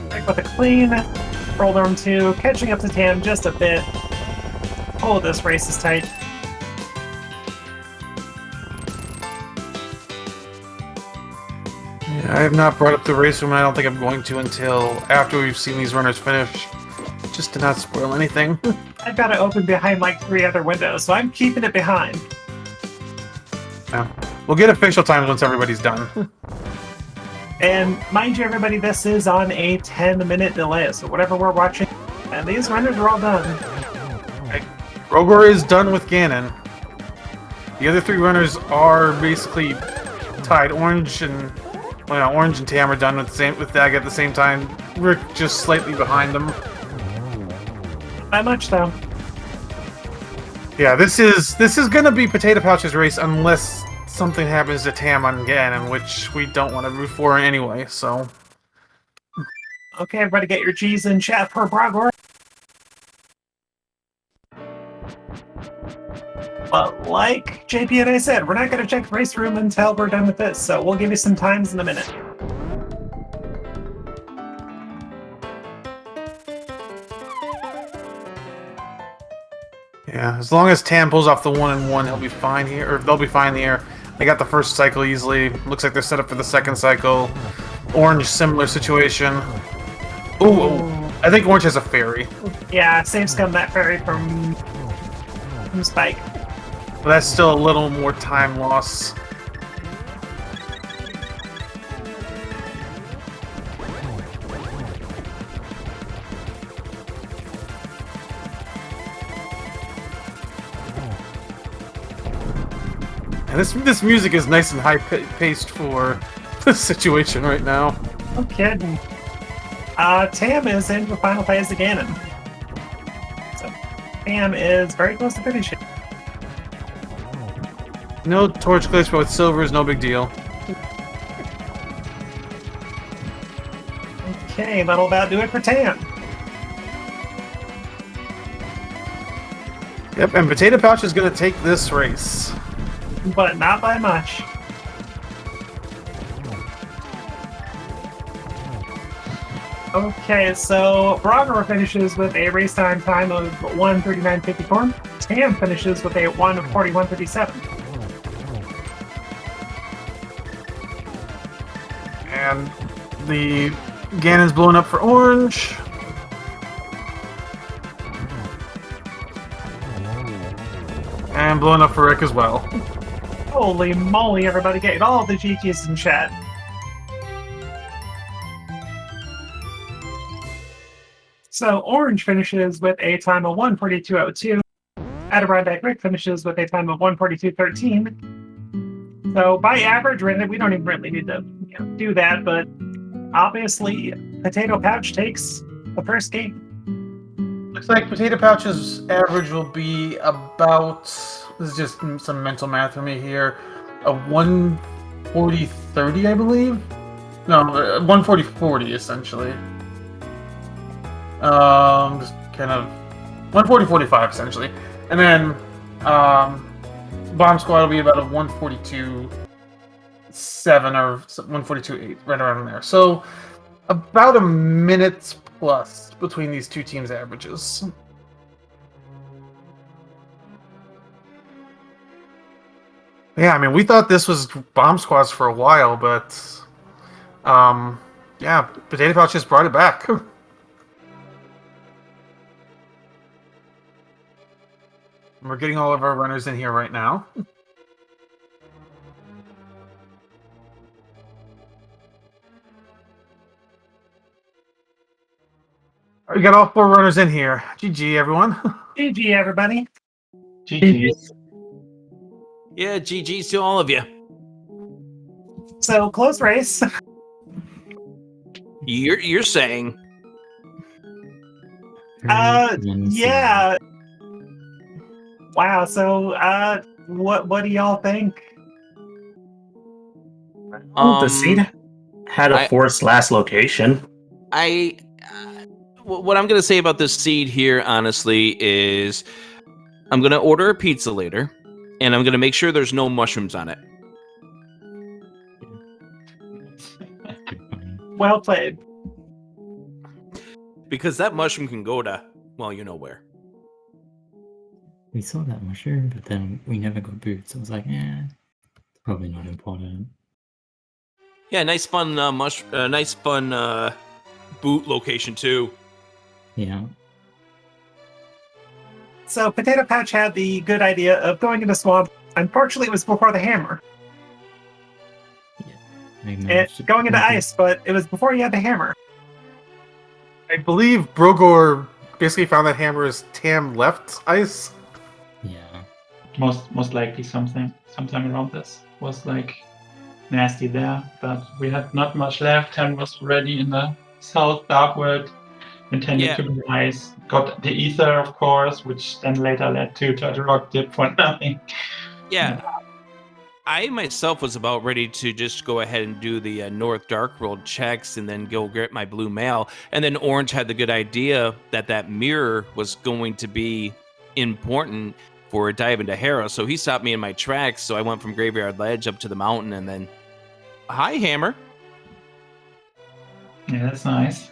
Back with a clean. Troll 2, catching up to Tam just a bit. Oh, this race is tight. I have not brought up the race room, and I don't think I'm going to until after we've seen these runners finish, just to not spoil anything. I've got it open behind like 3 other windows, so I'm keeping it behind. Yeah. We'll get official times once everybody's done. And mind you, everybody, this is on a 10-minute delay, so whatever we're watching, and these runners are all done. Okay. Rogor is done with Ganon. The other 3 runners are basically tied. Orange and Tam are done with Dag at the same time. Rick just slightly behind them. Not much, though. Yeah, this is gonna be Potatoepouch's race unless something happens to Tam on Ganon, which we don't want to root for anyway. So, okay, everybody, get your G's in chat for Brogor. But like JP and I said, we're not going to check the race room until we're done with this, so we'll give you some times in a minute. yeah, as long as Tam pulls off the 1-1, he'll be fine here, or they'll be fine here. They got the first cycle easily. Looks like they're set up for the second cycle. Orange, similar situation. Ooh, I think Orange has a fairy. Yeah, same scum that fairy from Spike. But that's still a little more time loss. And this music is nice and high-paced for this situation right now. No kidding. Tam is in the final phase of Ganon. So, Tam is very close to finishing. No torch glitch, but with silver is no big deal. Okay, that'll about do it for Tam. Yep, and Potatoepouch is going to take this race. But not by much. Okay, so Brogor finishes with a race time of 1:39.54. Tam finishes with a 1:41.57. And the Ganon's blowing up for Orange. And blowing up for Rick as well. Holy moly, everybody, get all the GTs in chat. So Orange finishes with a time of 1:42.02. Adirondack Rick finishes with a time of 1:42.13. So by average, we don't even really need to do that, but obviously Potatoepouch takes the first game. Looks like Potatoepouch's average will be about, this is just some mental math for me here, a 140.30, I believe? No, 140.40 essentially. Just kind of 140.45 essentially. And then Bomb Squad will be about a 142.7 or 142.8, right around there. So about a minute plus between these two teams' averages. Yeah, I mean, we thought this was Bomb Squads for a while, but yeah, Potatoepouch just brought it back. We're getting all of our runners in here right now. We got all 4 runners in here. GG, everyone. GG, everybody. GG's. Yeah, GG's to all of you. So, close race. You're saying? Yeah. Wow. So, what do y'all think? The seed had a forced last location. What I'm going to say about this seed here, honestly, is I'm going to order a pizza later, and I'm going to make sure there's no mushrooms on it. Well played. Because that mushroom can go to, well, you know where. We saw that mushroom, but then we never got boots. I was like, it's probably not important. Yeah, nice fun boot location too. Yeah. So, Potatoepouch had the good idea of going into swamp. Unfortunately, it was before the hammer. And going into ice, but it was before he had the hammer. I believe Brogor basically found that hammer as Tam left ice. Yeah. Most likely sometime around this was like nasty there, but we had not much left. Tam was already in the south dark world, intended to be ice. Got the ether, of course, which then later led to Turtle Rock dip for nothing. Yeah. I myself was about ready to just go ahead and do the North Dark World checks and then go get my blue mail. And then Orange had the good idea that mirror was going to be important for a dive into Hera. So he stopped me in my tracks. So I went from Graveyard Ledge up to the mountain and then, hi, Hammer. Yeah, that's nice.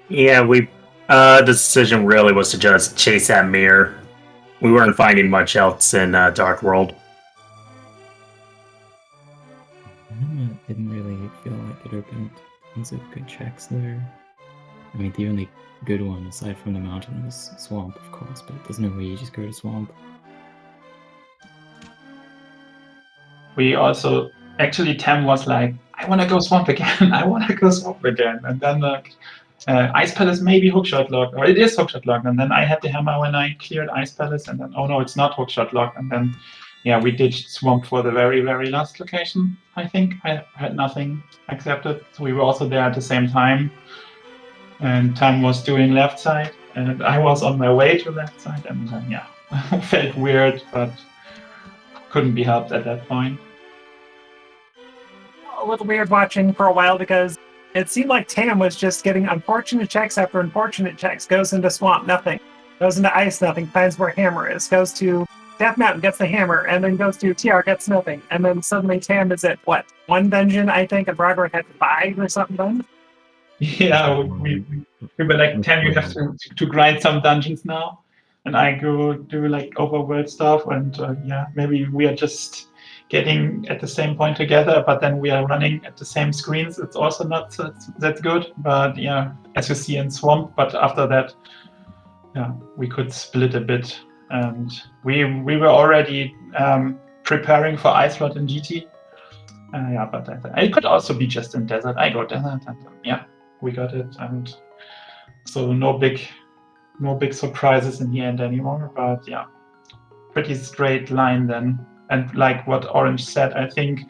Yeah, the decision really was to just chase that mirror. We weren't finding much else in Dark World. Didn't really feel like it opened tons of good checks there. I mean, the only good one aside from the mountain was Swamp, of course, but there's no way you just go to Swamp. We also, actually, Tam was like, I want to go swamp again. I want to go swamp again. And then Ice Palace maybe hookshot locked, or it is hookshot locked. And then I had the hammer when I cleared Ice Palace, and then, oh no, it's not hookshot locked. And then, yeah, we did swamp for the very, very last location, I think. I had nothing accepted. So we were also there at the same time. And Tam was doing left side, and I was on my way to left side. And then, yeah, felt weird, but couldn't be helped at that point. A little weird watching for a while because it seemed like Tam was just getting unfortunate checks after unfortunate checks. Goes into swamp, nothing. Goes into ice, nothing. Finds where hammer is. Goes to Death Mountain, gets the hammer, and then goes to TR, gets nothing. And then suddenly Tam is at, what, 1 dungeon, I think, and Broderick had 5 or something done? Yeah, we were like, Tam, you have to grind some dungeons now. And I go do like overworld stuff, and yeah, maybe we are just getting at the same point together, but then we are running at the same screens. It's also not that good, but yeah, as you see in Swamp. But after that, yeah, we could split a bit, and we were already preparing for Ice Lord and GT. Yeah, but it could also be just in Desert. I got Desert, and yeah, we got it, and so no big surprises in the end anymore, but yeah, pretty straight line then. And like what Orange said, I think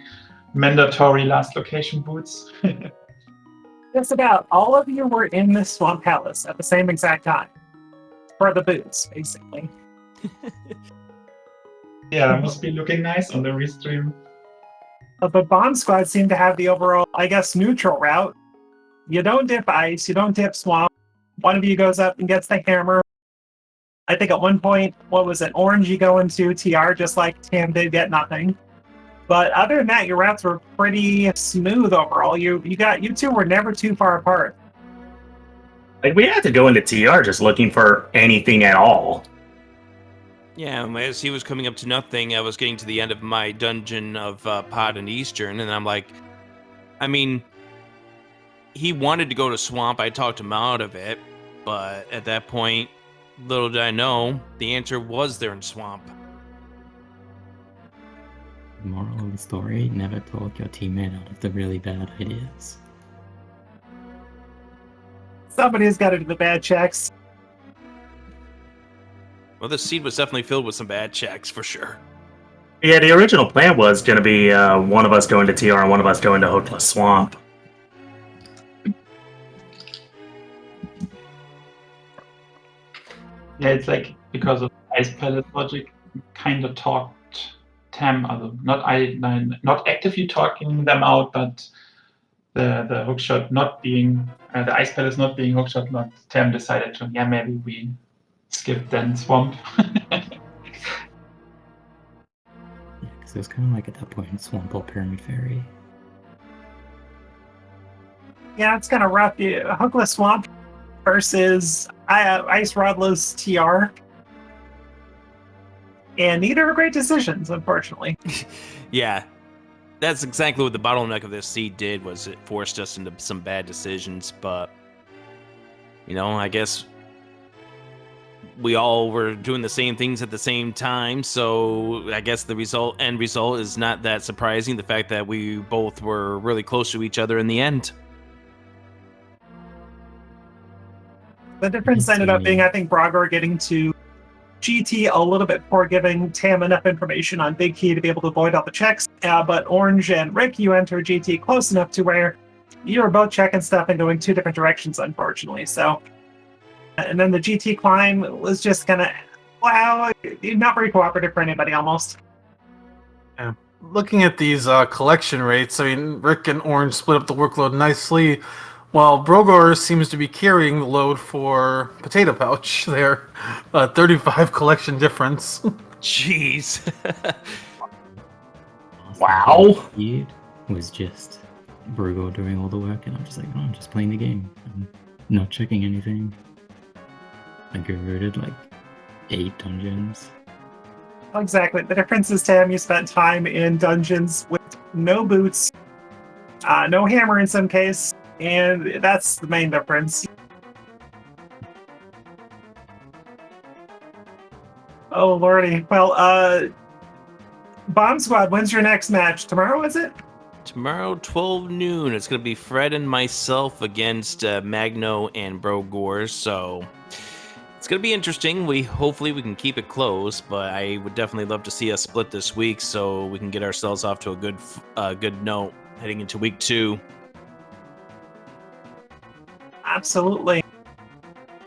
mandatory last location boots. Just about all of you were in the Swamp Palace at the same exact time. For the boots, basically. Yeah, it must be looking nice on the restream. But Bomb Squad seemed to have the overall, I guess, neutral route. You don't dip ice, you don't dip swamp. One of you goes up and gets the hammer. I think at one point, what was it, Orange, you go into TR just like Tam did, get nothing. But other than that, your routes were pretty smooth overall. You two were never too far apart. Like, we had to go into TR just looking for anything at all. Yeah, as he was coming up to nothing, I was getting to the end of my dungeon of Pod and Eastern, and I'm like, I mean, he wanted to go to Swamp. I talked him out of it, but at that point, little did I know, the answer was there in Swamp. The moral of the story, never talk your teammate out of the really bad ideas. Somebody's got to do the bad checks. Well, the seed was definitely filled with some bad checks for sure. Yeah, the original plan was going to be one of us going to TR and one of us going to Hookless Swamp. Yeah, it's like because of Ice Palace logic, kind of talked Tam, not actively talking them out, but the hookshot not being the Ice Palace not being hookshot, not Tam decided to maybe we skip then Swamp. Because it was kind of like at that point, Swamp or Pyramid Fairy. Yeah, it's kind of rough. Hookless Swamp versus Ice Rodlow's TR. And neither are great decisions, unfortunately. Yeah, that's exactly what the bottleneck of this seed did, was it forced us into some bad decisions, but, I guess we all were doing the same things at the same time, so I guess the end result is not that surprising, the fact that we both were really close to each other in the end. The difference ended up being, I think, Brogor getting to GT a little bit before giving Tam enough information on Big Key to be able to avoid all the checks. But Orange and Rick, you enter GT close enough to where you were both checking stuff and going two different directions, unfortunately. So, and then the GT climb was just kind of, wow, not very cooperative for anybody almost. Yeah. Looking at these collection rates, I mean, Rick and Orange split up the workload nicely, while Brogor seems to be carrying the load for Potatoepouch there. 35 collection difference. Jeez. Wow. It was just Brogor doing all the work, and I'm just like, oh, I'm just playing the game. I'm not checking anything. I converted like 8 dungeons. Exactly. The difference is, Tam, you spent time in dungeons with no boots, no hammer in some case, and that's the main difference. Oh, lordy. Well, Bomb Squad, when's your next match? Tomorrow, is it? Tomorrow, 12 noon. It's going to be Fred and myself against Magno and Brogor, so it's going to be interesting. Hopefully we can keep it close, but I would definitely love to see us split this week so we can get ourselves off to a good note heading into week 2. Absolutely.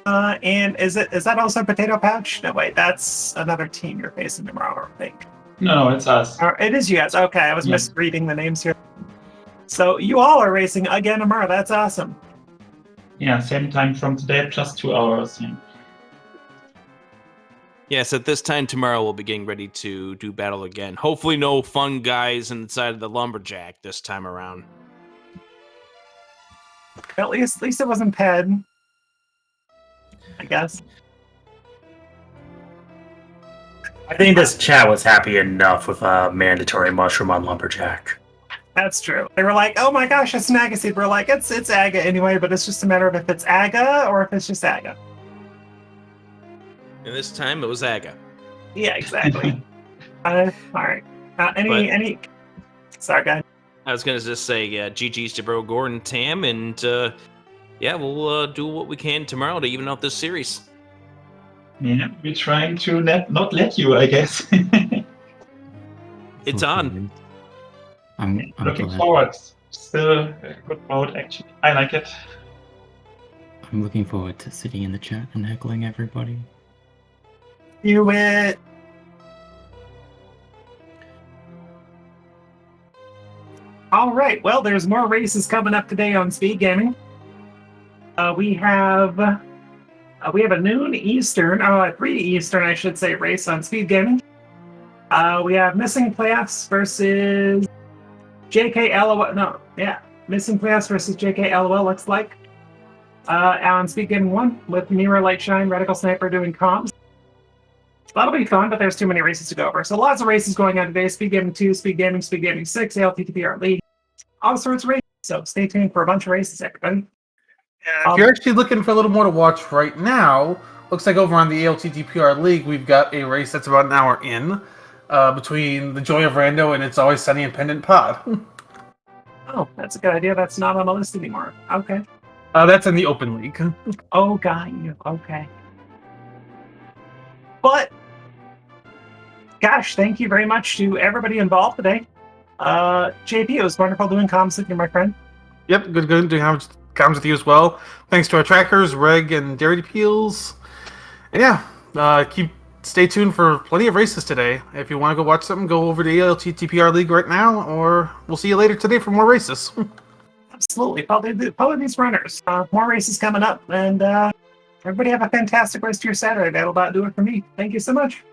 And is that also Potatoepouch? No, wait, that's another team you're facing tomorrow, I think. No, it's us. It is you guys. Okay, I was misreading the names here. So you all are racing again tomorrow. That's awesome. Yeah, same time from today, just 2 hours. Yeah. Yes, at this time tomorrow we'll be getting ready to do battle again. Hopefully no fun guys inside of the Lumberjack this time around. At least it wasn't Ped, I guess. I think this chat was happy enough with a mandatory mushroom on Lumberjack. That's true. They were like, oh my gosh, it's an Aga seed. We're like, it's Aga anyway, but it's just a matter of if it's Aga or if it's just Aga. And this time it was Aga. Yeah, exactly. All right. Any? Sorry, guys. I was going to just say, GG's to Brogor and Tam, and we'll do what we can tomorrow to even out this series. Yeah, we're trying to not let you, I guess. It's on. I'm looking glad. forward. Still a good mode, actually. I like it. I'm looking forward to sitting in the chat and heckling everybody. Do it. All right. Well, there's more races coming up today on SpeedGaming. We have a noon Eastern, at 3 Eastern, I should say, race on SpeedGaming. We have Missing Playoffs versus JK LOL. Missing Playoffs versus JK LOL, looks like. On SpeedGaming 1 with Mirror, Light Shine, Radical Sniper doing comms. That'll be fun, but there's too many races to go over. So lots of races going on today. SpeedGaming 2, SpeedGaming 6, ALTTPR League. All sorts of races. So stay tuned for a bunch of races, everybody. If you're actually looking for a little more to watch right now, looks like over on the ALTTPR League, we've got a race that's about an hour in between the Joy of Rando and It's Always Sunny in Pendant Pod. Oh, that's a good idea. That's not on the list anymore. Okay. That's in the open league. Oh, got you. Okay. But, gosh, thank you very much to everybody involved today. JP, it was wonderful doing comms with you, my friend. Yep, good doing comms with you as well. Thanks to our trackers, Reg and Dairy Peels. And yeah, stay tuned for plenty of races today. If you want to go watch something, go over to the ALTTPR League right now, or we'll see you later today for more races. Absolutely. Follow these runners. More races coming up. And everybody have a fantastic rest of your Saturday. That'll about do it for me. Thank you so much.